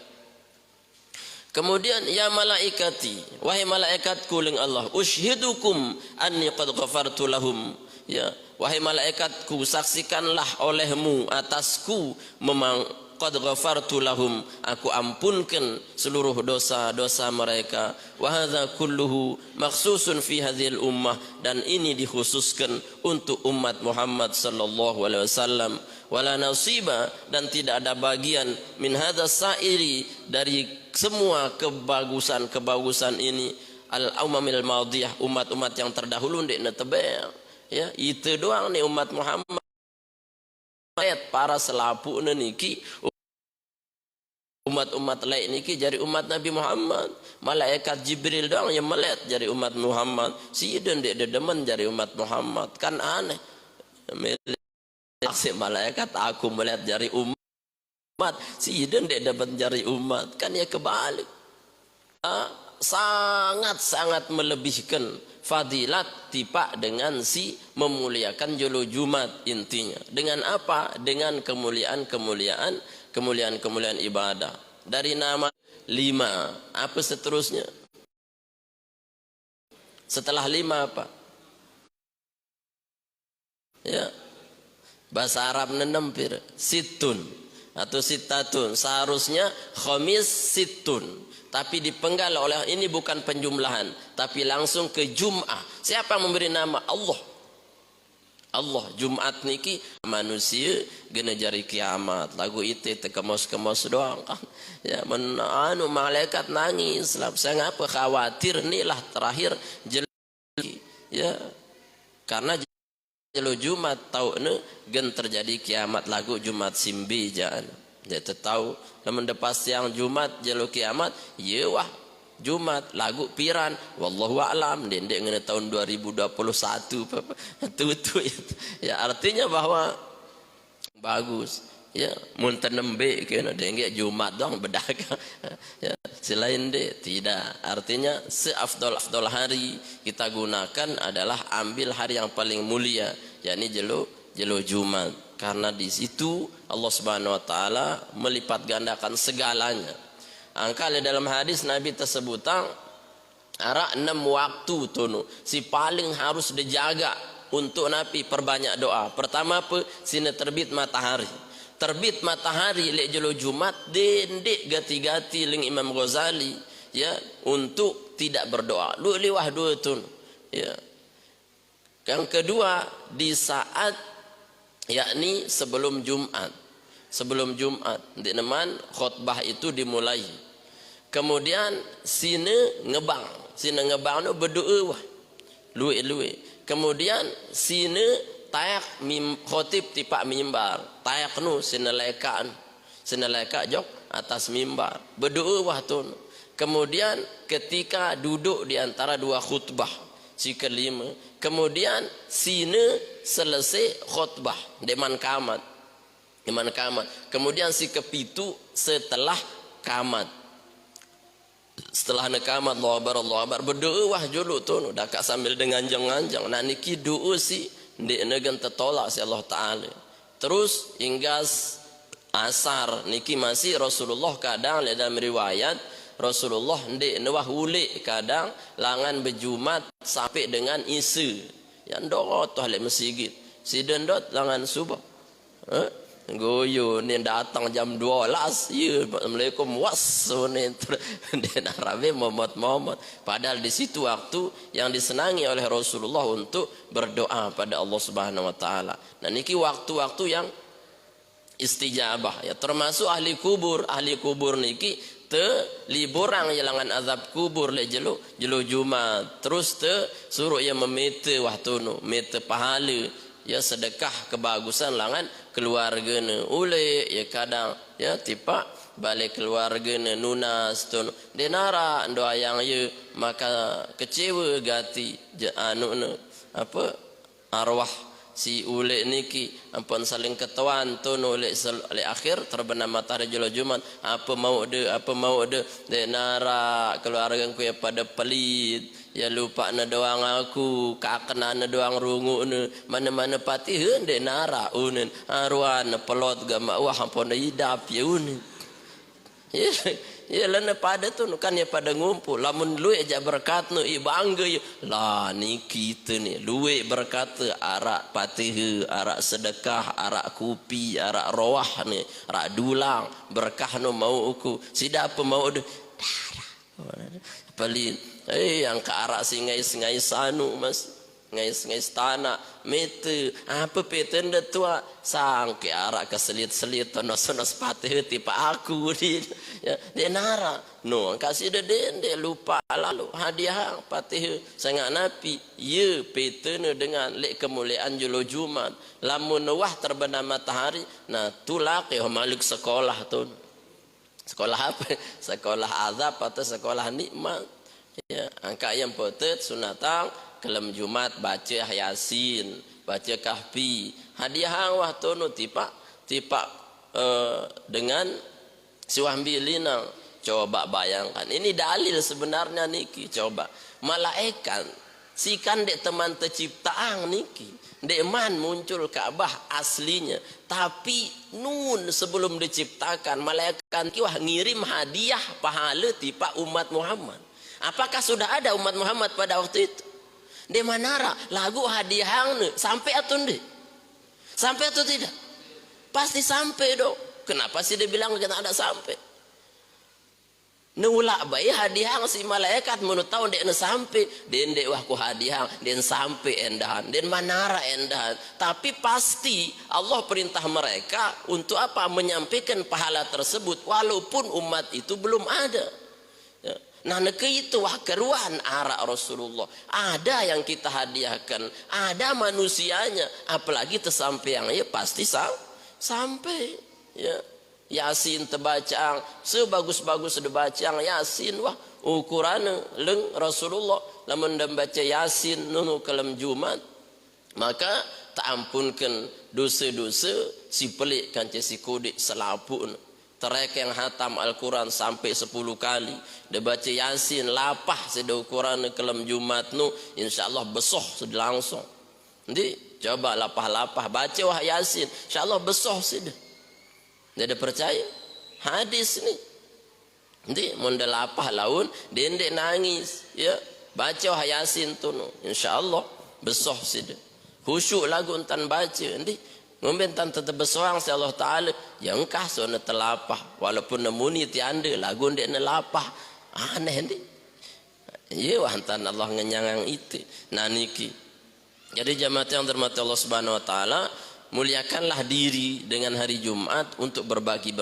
Kemudian ya malaikati, wahai malaikatku ling Allah, ushidukum anni qad ghafartu lahum. Ya, wahai malaikatku, saksikanlah olehmu atasku memang qad ghafartu lahum, aku ampunkan seluruh dosa-dosa mereka. Wa hadza kulluhu makhsusun fi hadhil ummah, dan ini dikhususkan untuk umat Muhammad sallallahu alaihi wasallam. Wala nasiba, dan tidak ada bagian min hadza sairi, dari semua kebagusan ini al-umamil madiyah, umat-umat yang terdahulu ndek netebel. Ya, itu doang nih umat Muhammad. Para selapu niki umat-umat lain niki jadi umat Nabi Muhammad. Malaikat Jibril doang yang melihat jadi umat Muhammad. Si den dek demen jadi umat Muhammad, kan aneh. Si malaikat aku melihat jadi umat, si den dek dapat jadi umat, kan ya kebalik. Sangat-sangat melebihkan fadilat tipa dengan si memuliakan jolo Jumat intinya. Dengan apa? Dengan kemuliaan ibadah. Dari nama 5, apa seterusnya? Setelah 5 apa? Ya. Bahasa Arab nenempir situn atau sitatun. Seharusnya khamis situn. Tapi dipenggal oleh ini bukan penjumlahan, tapi langsung ke Jum'ah. Siapa yang memberi nama? Allah. Allah. Jumat niki manusia gena jari kiamat. Lagu itu tekemos-kemos doang kan. Ya, anu malaikat nangis. Saya ngapa khawatir inilah terakhir jeli. Ya. Karena jelo Jumat tahu ne gen terjadi kiamat, lagu Jumat simbi jangan. Dia tahu namun depas siang Jumat jelo kiamat, ye wah Jumat lagu piran wallahu a'lam dendek ngene tahun 2021 tutu ya, artinya bahwa bagus ya mun tenembe kena dengge Jumat dong bedagang ya, selain de tidak, artinya seafdol hari kita gunakan adalah ambil hari yang paling mulia, yakni jelo Jumat. Karena di situ Allah Subhanahu wa taala melipat gandakan segalanya. Angka dalam hadis Nabi tersebut ara 6 waktu tunu si paling harus dijaga untuk Nabi perbanyak doa. Pertama apa? Sina terbit matahari. Terbit matahari lek jelo Jumat dendek gati-gati ling Imam Ghazali ya untuk tidak berdoa. Lu liwah dua tunu. Ya. Yang kedua di saat yakni sebelum Jumat. Sebelum Jumat di neman khutbah itu dimulai. Kemudian sine ngebang no berdoa wah. Luwe. Kemudian sine tayak khotib tipak mimbar. Tayak nu sine leka jok atas mimbar. Berdoa wah tun. Kemudian ketika duduk di antara dua khutbah si kelima, kemudian sine selesai khutbah deman kamat. Kemudian si kepitu setelah kamat. Setelah nekamat Allah Akbar berdoa wah julu tu dah kak sambil dengan jangan nah niki doa si ndek negan tertolak si Allah Taala. Terus hingga asar niki masih Rasulullah kadang dalam riwayat Rasulullah ndek nawah ulik kadang langan berjumat sampai dengan isu yang dot ahli masjid si dendot langan subuh goyo ni datang jam 12 ya Assalamualaikum was ni dia Arabi momot padahal di situ waktu yang disenangi oleh Rasulullah untuk berdoa pada Allah Subhanahu wa taala. Nah niki waktu-waktu yang istijabah ya termasuk ahli kubur niki liburang jalangan azab kubur le jelo Jumat terus suruh yang memete waktu nu mete pahala ya sedekah kebagusan langan keluarga ne ule ya kadang ya tipa balik keluarga ne nunas tun denara doa yang ye maka kecewa gati anu ne apa arwah si ule niki ampun saling ketuan tun ule akhir terbenam matahari jolo Jumat apa mau de denara keluarga ku ya pada pelit ya lupa na doang aku kakena na doang rungu ne mana-mana pati hende nara unen arwan pelot gama wah ampun hidap ya unen ya lana pada tu kan ya pada ngumpul lamun lu aja berkat nu bangga ya lah ni kita ni lu berkat arak patih arak sedekah arak kopi arak rawah ni arak dulang berkah nu mau aku sida apa mau de pelin yang ke arah si ngais sanu mas ngais tanah mete apa peten de tua sang ke arah ke selit nos patih tipa aku di ya denara no kasih de lupa lalu hadiah patih sangat napi ye peten dengan lek kemuliaan jolo Jumat lamun wah terbenam matahari nah tulak ya malik sekolah tu sekolah apa sekolah azab atau sekolah nikmat ya angka yang potet sunatang kelem Jumat baca Yasin baca Kahfi hadiah wah tono tipa dengan siwambilina coba bayangkan ini dalil sebenarnya niki coba malaikat si kan dek teman terciptaan niki dek man muncul Ka'bah aslinya tapi nun sebelum diciptakan malaikat ki wah ngirim hadiah pahala tipa umat Muhammad. Apakah sudah ada umat Muhammad pada waktu itu? Di manara lagu hadiah sampai atau tidak? Sampai atau tidak? Pasti sampai dong. Kenapa sih dia bilang kita ada sampai? Nulak bayi hadiah si malaikat menurut tahu dia sampai den dek wah ku hadiah den sampai endahan den manara endahan tapi pasti Allah perintah mereka untuk apa menyampaikan pahala tersebut walaupun umat itu belum ada. Nah negeri itu wah keruan arah Rasulullah ada yang kita hadiahkan ada manusianya apalagi tersampai yang ya pasti sampai ya Yasin terbacaan sebagus-bagus dibacaan Yasin wah ukuran leng Rasulullah lamun membaca Yasin nunu kelam Jumat maka tak ampunkan dosa-dosa si pelik kanca si kodik selapun terek yang hatam Al-Quran sampai 10 kali dia baca Yasin lapah sedau Quran kelam Jumat nu insyaallah besoh sudah langsung jadi Coba lapah-lapah baca wah Yasin, insyaallah besar sudah. Dia ada percaya hadis ni. Nanti mondel lapah laun dendek nangis ya. Baca wah Yasin tu no. Insyaallah besar sudah. Khusyuk lagu entan baca nanti ngomben tan tetap bersorang si Allah Taala yang kah sona telapah walaupun nemuni tianda lagu ndek nelapah aneh nanti. Ya wahantan Allah ngenyangang itu. Nah niki. Jadi jamaah yang dirahmati Allah Subhanahu wa taala, muliakanlah diri dengan hari Jumat untuk berbagi,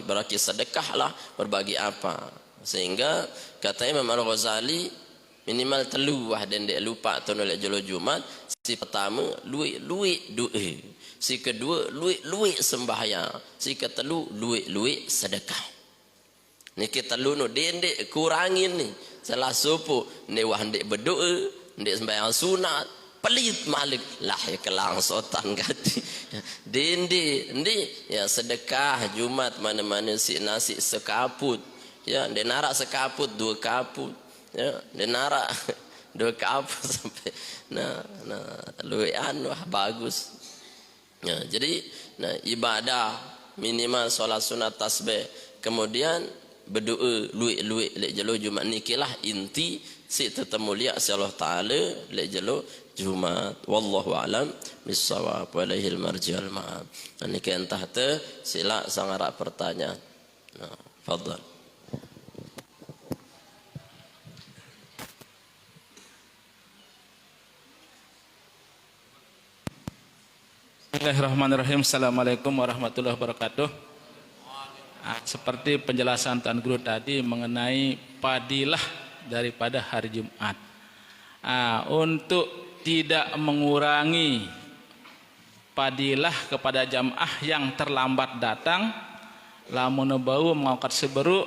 berarti sedekahlah, berbagi apa. Sehingga kata Imam Al-Ghazali minimal telu wah dan dek lupa atau nolak jolo Jumat. Si pertama luik doa. Si kedua luik sembahyang. Si ketelu luik sedekah. Niki telu no dendek kurangin ni. Salah supu ni wah ndek berdoa, ndek sembahyang sunat, pelit malik lah ya kelang sotan gati. Ndi ya sedekah Jumat mana-mana si nasi sekaput. Ya, ndek narak sekaput 2 kaput. Ya, ndek narak 2 kaput sampai nah luian wah bagus. Ya, jadi ibadah minimal solat sunat tasbih, kemudian berdoa luik lek jelo Jumat nikilah inti si tetemu liak si Allah Taala lek jelo Jumat. Wallahu alam bissawab wa ilaihil marji'ul ma'ab. Niki entah te sila sangarak pertanyaan. Nah, fadhal. Bismillahirrahmanirrahim. Assalamualaikum warahmatullahi wabarakatuh. Seperti penjelasan Tuan Guru tadi mengenai fadilah daripada hari Jumat. Untuk tidak mengurangi fadilah kepada jamaah yang terlambat datang, lamun bau mengangkat seberuk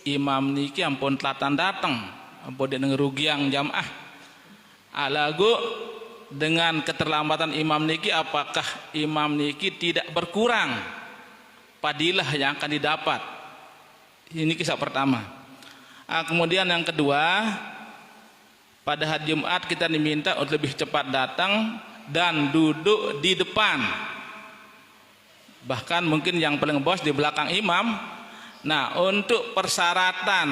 imam niki ampun telatan datang, ampun dengan rugiang jamaah. Lagu dengan keterlambatan imam niki, apakah imam niki tidak berkurang fadilah yang akan didapat? Ini kisah pertama. Kemudian yang kedua, pada hari Jumat kita diminta untuk lebih cepat datang dan duduk di depan. Bahkan mungkin yang paling bos di belakang imam. Nah, untuk persyaratan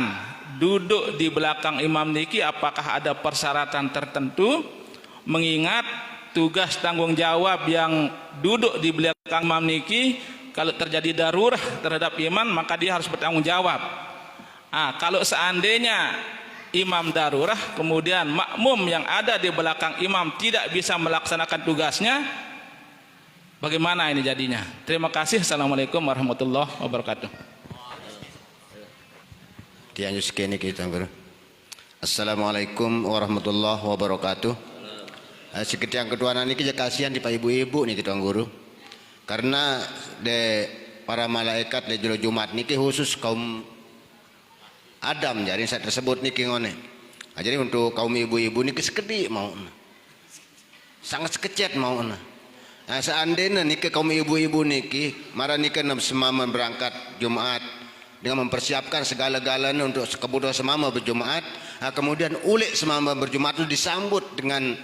duduk di belakang imam niki, apakah ada persyaratan tertentu? Mengingat tugas tanggung jawab yang duduk di belakang imam niki, kalau terjadi darurat terhadap imam maka dia harus bertanggung jawab. Kalau seandainya imam darurat kemudian makmum yang ada di belakang imam tidak bisa melaksanakan tugasnya, bagaimana ini jadinya? Terima kasih. Assalamualaikum warahmatullahi wabarakatuh. Assalamualaikum warahmatullahi wabarakatuh. Sekit yang kedua nanti kasihan di pak ibu-ibu nih kita guru. Karena de para malaikat de jolo Jumat niki khusus kaum Adam, jadi saya tersebut niki ngone. Jadi untuk kaum ibu-ibu niki sekedi mau, sangat sekecet mau. Seandainya niki kaum ibu-ibu niki mara niki semama berangkat Jumat dengan mempersiapkan segala-galanya untuk kebutuhan semama berjumat, kemudian ulik semama berjumat itu disambut dengan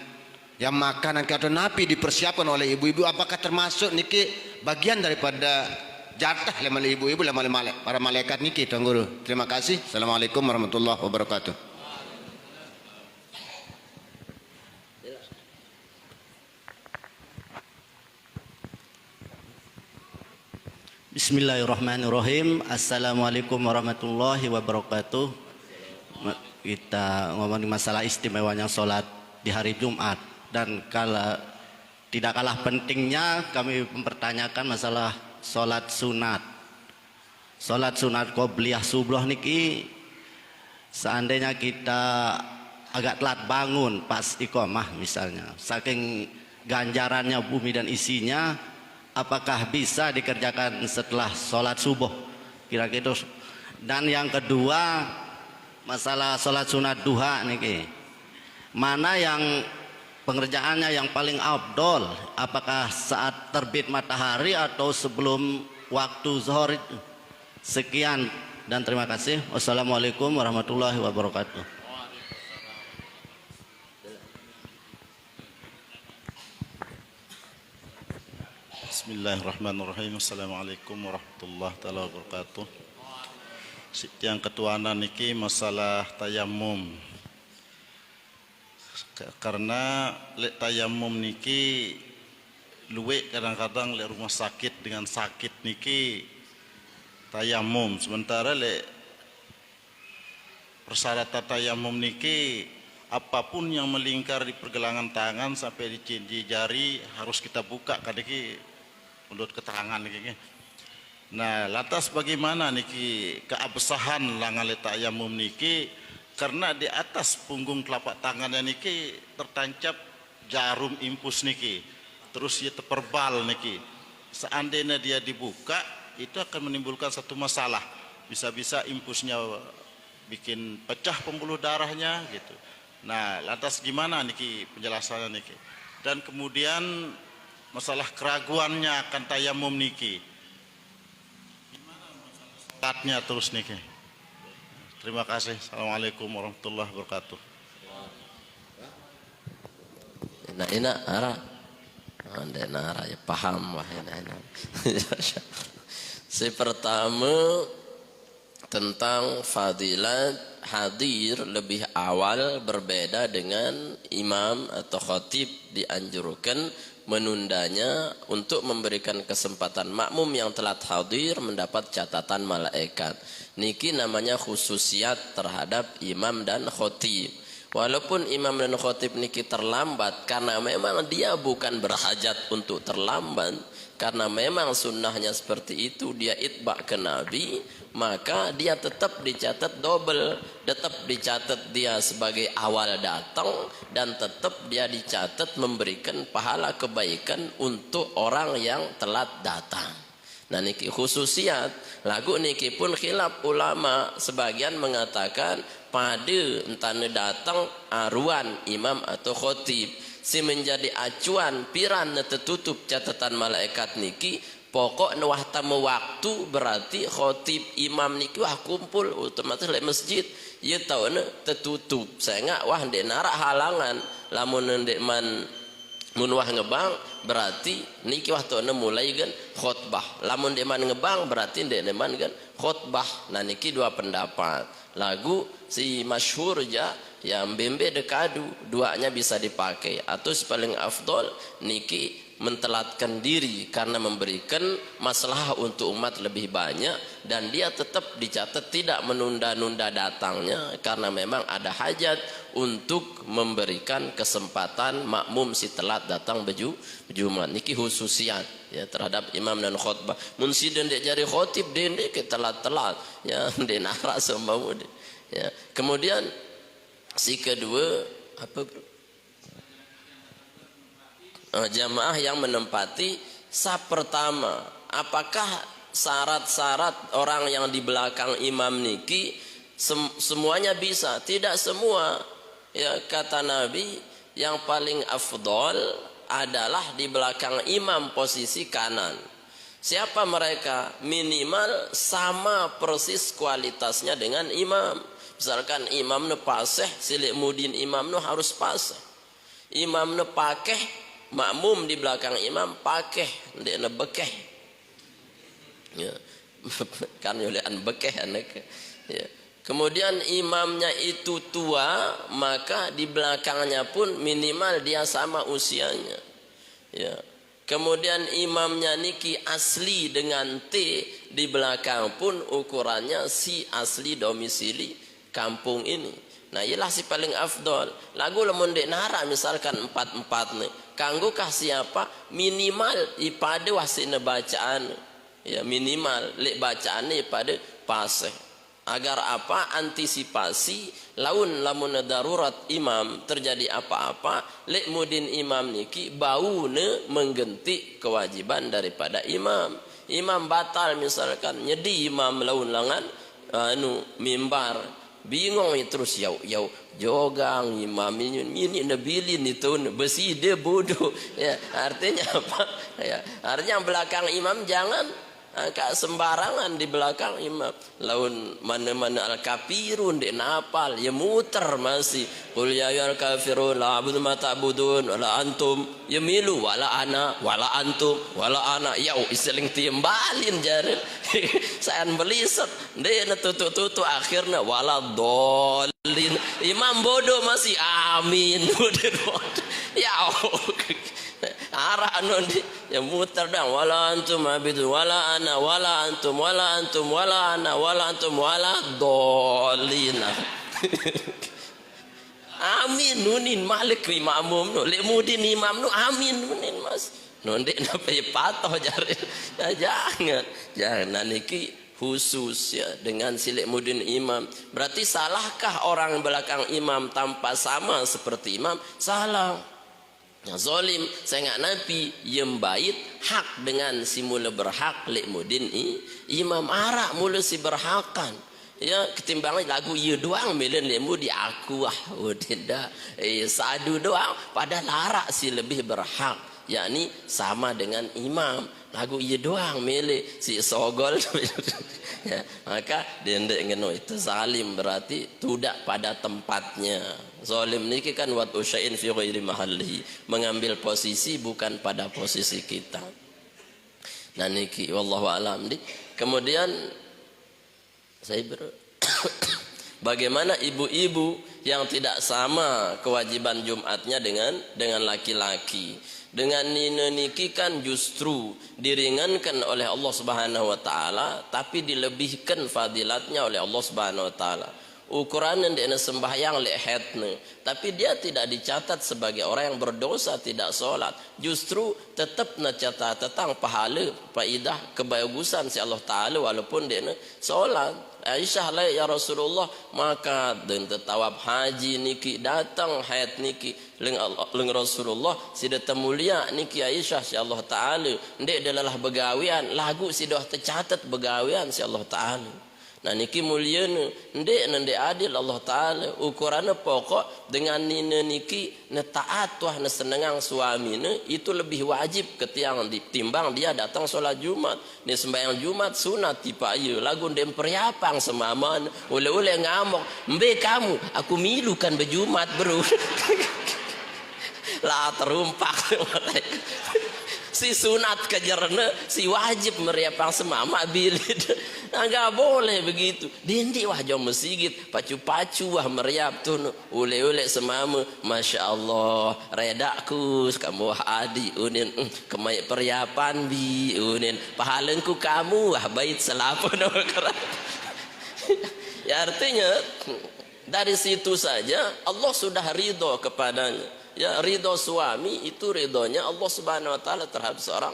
yang makanan atau napi dipersiapkan oleh ibu-ibu, apakah termasuk niki bagian daripada jatah lemal ibu-ibu lemal para malaikat niki Tuan Guru? Terima kasih. Assalamualaikum warahmatullahi wabarakatuh. Bismillahirrahmanirrahim. Assalamualaikum warahmatullahi wabarakatuh. Kita ngomongin masalah istimewanya sholat di hari Jumat. Dan kalau tidak kalah pentingnya kami mempertanyakan masalah sholat sunat. Sholat sunat qobliyah subuh niki, seandainya kita agak telat bangun pas iqamah misalnya, saking ganjarannya bumi dan isinya, apakah bisa dikerjakan setelah sholat subuh kira-kira? Dan yang kedua, masalah sholat sunat duha niki, mana yang pengerjaannya yang paling afdol, apakah saat terbit matahari atau sebelum waktu zuhur itu? Sekian dan terima kasih. Wassalamualaikum warahmatullahi wabarakatuh. Bismillahirrahmanirrahim. Assalamualaikum warahmatullahi taala wabarakatuh. Yang ketuanan niki masalah tayamum. Karena lek tayamum niki luwek kadang-kadang lek rumah sakit dengan sakit niki tayamum. Sementara lek persyaratan tayamum niki apapun yang melingkar di pergelangan tangan sampai di jari harus kita buka kadang menurut keterangan niki. Nah, lantas bagaimana niki keabsahan langan tayamum niki karena di atas punggung telapak tangannya niki tertancap jarum impus niki. Terus dia terperbal niki. Seandainya dia dibuka itu akan menimbulkan satu masalah. Bisa-bisa impusnya bikin pecah pembuluh darahnya gitu. Nah, lantas gimana niki penjelasannya niki? Dan kemudian masalah keraguannya akan tayamum niki. Gimana masalah salatnya terus niki? Terima kasih. Assalamualaikum warahmatullahi wabarakatuh. Enak ara. Anda nara ya paham wah enak. Si pertama tentang fadilat hadir lebih awal berbeda dengan imam atau khatib, dianjurkan menundanya untuk memberikan kesempatan makmum yang telat hadir mendapat catatan malaikat. Niki namanya khususiat terhadap imam dan khatib. Walaupun imam dan khatib niki terlambat karena memang dia bukan berhajat untuk terlambat, karena memang sunnahnya seperti itu, dia itba ke Nabi, maka dia tetap dicatat double, tetap dicatat dia sebagai awal datang, dan tetap dia dicatat memberikan pahala kebaikan untuk orang yang telat datang. Nah niki khususiat. Lagu niki pun khilaf ulama, sebagian mengatakan pada entane datang aruan imam atau khatib si menjadi acuan piran tertutup catatan malaikat niki. Pokok wah tamu waktu berarti khatib imam niki wah kumpul otomatis le masjid ya tahu tertutup. Saya nggak wah ndek narak halangan lamun ndek man mun wah ngebang berarti niki wah tuh mulai kan khutbah. Lamun ndek man ngebang berarti ndek man kan khutbah. Nah niki dua pendapat. Lagu si masyhur ja yang bembe dekadu duanya bisa dipakai, atau paling afdol niki mentelatkan diri karena memberikan masalah untuk umat lebih banyak, dan dia tetap dicatat tidak menunda-nunda datangnya karena memang ada hajat untuk memberikan kesempatan makmum si telat datang berjumat. Niki khususiat ya terhadap imam dan khutbah. Mun si dendek jari khotib dendek telat-telat ya dendek nara semua ya. Kemudian si kedua apa bro? Jamaah yang menempati saf pertama. Apakah syarat-syarat orang yang di belakang imam niki semuanya bisa? Tidak semua. Ya kata Nabi yang paling afdol adalah di belakang imam posisi kanan. Siapa mereka? Minimal sama persis kualitasnya dengan imam. Misalkan imam nu paseh, silik mudin imam nu harus paseh. Imam nu pakeh, makmum di belakang imam pakeh, ndek na bekeh. Ya. Kan yolean bekeh anak. Ya. Kemudian imamnya itu tua, maka di belakangnya pun minimal dia sama usianya. Ya. Kemudian imamnya niki asli dengan T, di belakang pun ukurannya si asli domisili kampung ini. Nah ialah si paling afdol. Lagu lamun dek nara misalkan 4-4 nih. Kanggo kah siapa? Minimal ipada wasina bacaan. Ya minimal lek bacaan pada paseh. Agar apa? Antisipasi lamun darurat imam terjadi apa-apa, lek mudin imam niki baune menggenti kewajiban daripada imam. Imam batal misalkan nyedi imam laun langan mimbar. Bingung terus yau jogang imam ini nabilin itu besi dia bodoh ya artinya apa ya artinya belakang imam jangan Kak sembarangan di belakang imam. Laun mana-mana al-kafirun di napal, ya muter masih. Qul ya ayyuhal kafirun la a'budu ma ta'budun wala antum. Ya milu wala ana wala antum wala ana. Ya iseling tiembalin jarin. Saya belisat. Dia tutu akhirnya wala dolin. Imam bodoh masih amin. Ya arah di yang muter dang wala antum abidu wala ana wala antum wala antum wala ana wala antum wala dolina. Amin nunin malik ni makmum nu lek mudin imam nu amin nunin mas nondek napa patoh jare ya jangan niki khusus ya dengan silek mudin imam. Berarti salahkah orang belakang imam tanpa sama seperti imam? Salah. Yang zolim saya nggak nabi yang bait hak dengan si mula berhak lek mudin imam arak mula si berhakan ya ketimbang lagu iya doang melen lemu di aku tidak sadu doang pada larak si lebih berhak yakni sama dengan imam lagu iya doang mele si sogol ya, maka dendek ngeno itu zalim berarti tidak pada tempatnya. Zalim niki kan wat usain fi ghairi mahallihi, mengambil posisi bukan pada posisi kita. Nah niki wallahu alam di. Kemudian saya bagaimana ibu-ibu yang tidak sama kewajiban Jumatnya dengan laki-laki. Dengan niki kan justru diringankan oleh Allah Subhanahu wa taala tapi dilebihkan fadilatnya oleh Allah Subhanahu wa taala. Ukuran yang dia sembahyang lehetne tapi dia tidak dicatat sebagai orang yang berdosa tidak solat, justru tetap nacatat tentang pahala faidah kebagusan si Allah taala walaupun dia solat. Aisyah lah ya Rasulullah maka dan tetawab haji niki datang haid niki leng Rasulullah si datang mulia niki Aisyah si Allah taala ndek adalah begawian lagu si dah tercatat begawian si Allah taala. Nah niki mulia ndek adil Allah taala ukurannya pokok dengan niki taat wah senengang suami itu lebih wajib ketiang ditimbang dia datang solat Jumat. Ni sembahyang Jumat sunat tipa ayu lagu ndem periapang semaman ule ngamuk mbe kamu aku milukan bejumat bro. Lah terumpak si sunat kejarna si wajib meriapang semama bilid. Enggak boleh begitu. Dindi wah jom masjid pacu-pacu wah meriap tu ule semama masya Allah redaku kamu wah adi unin kemai periapan bi unin pahalengku kamu wah bait selapun. Ya artinya dari situ saja Allah sudah ridho kepadanya. Ya ridho suami itu ridhonya Allah Subhanahu wa taala terhadap seorang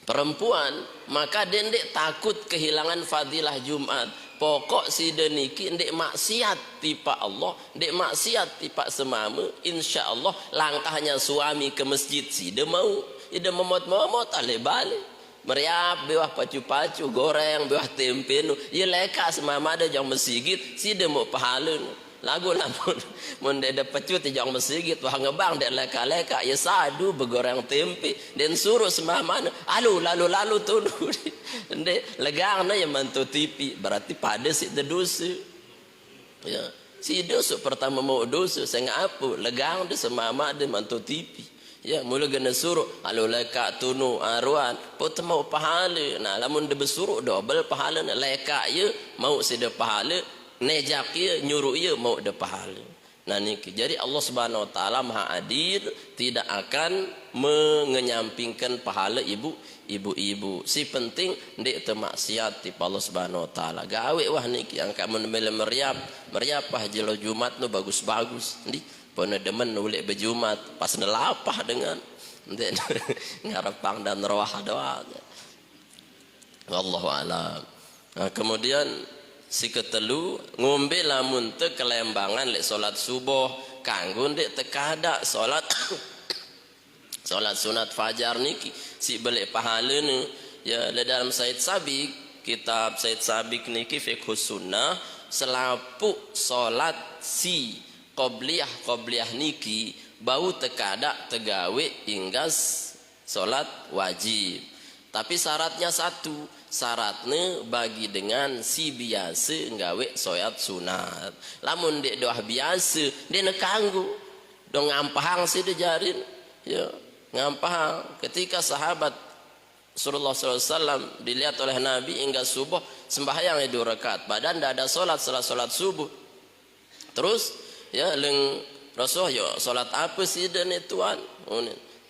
perempuan, maka dendek takut kehilangan fadilah Jumat. Pokok si deniki ndek maksiat tipa Allah, ndek maksiat tipa semama, insyaallah langkahnya suami ke masjid si de mau, ide memot-momot ale balik. Meriap bewah pacu-pacu goreng bewah tempe nu, ye leka semama ada jang masjid si de mau pahala nu. Lagu lamun mun ada pecut di jang masjid wah ngebang dek leka-leka ya sadu begoreng tempe dan suruh semamana lalu tunu ndek legangna yang mantu tipi berarti pada si dosa ya si dosa pertama mau dosa saya ngapu legang de semama de mantu tipi ya mula gena suruh leka tunu aruan pot mau pahala nah lamun de besuruh double pahala leka ye mau si de pahala nejak ia nyuruh ia mau ada pahala. Nah niki jadi Allah Subhanahu wa taala Maha Adil tidak akan mengenyampingkan pahala ibu-ibu. Si penting ndek teu maksiat ti Allah Subhanahu wa taala. Gawe wah niki angka mun meriap pah jelo Jumat nu bagus-bagus. Ndi pona demen ulek bejumat pas nelapah dengan ndek ngarepang dan roh doa. Wallahu alam. Nah, kemudian si ketelu ngombe lamun teu kelembangan lek salat subuh kanggo ndek tekada salat sunat fajar niki si balik pahalana ya dalam Said Sabiq kitab Said Sabiq niki fiqh sunnah selapu salat si qobliyah niki bau tekada tegawe inggas salat wajib Tapi syaratnya satu, syaratnya bagi dengan si biasa nggawe solat sunat. Lamun dek doa biasa, dia nak kanggu, dong ngampahang si dia jarin, ya ngampahang. Ketika sahabat Rasulullah SAW dilihat oleh Nabi hingga subuh sembahyang 2 rakaat, badan dah ada solat setelah solat subuh. Terus ya leng Rasul yo solat apa sih dan tuan?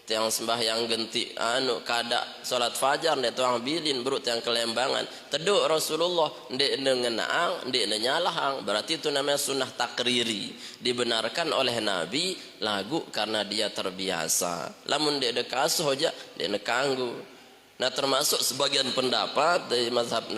Tiang sembahyang genti anu kada solat fajar ne tuang bilin berut yang kelembangan teduk Rasulullah ndek ngenang ndek nyalahang, berarti itu namanya sunnah takriri, dibenarkan oleh Nabi lagu karena dia terbiasa. Lamun ndek dekasuh aja ndek nekanggu. Nah termasuk sebagian pendapat dari mazhab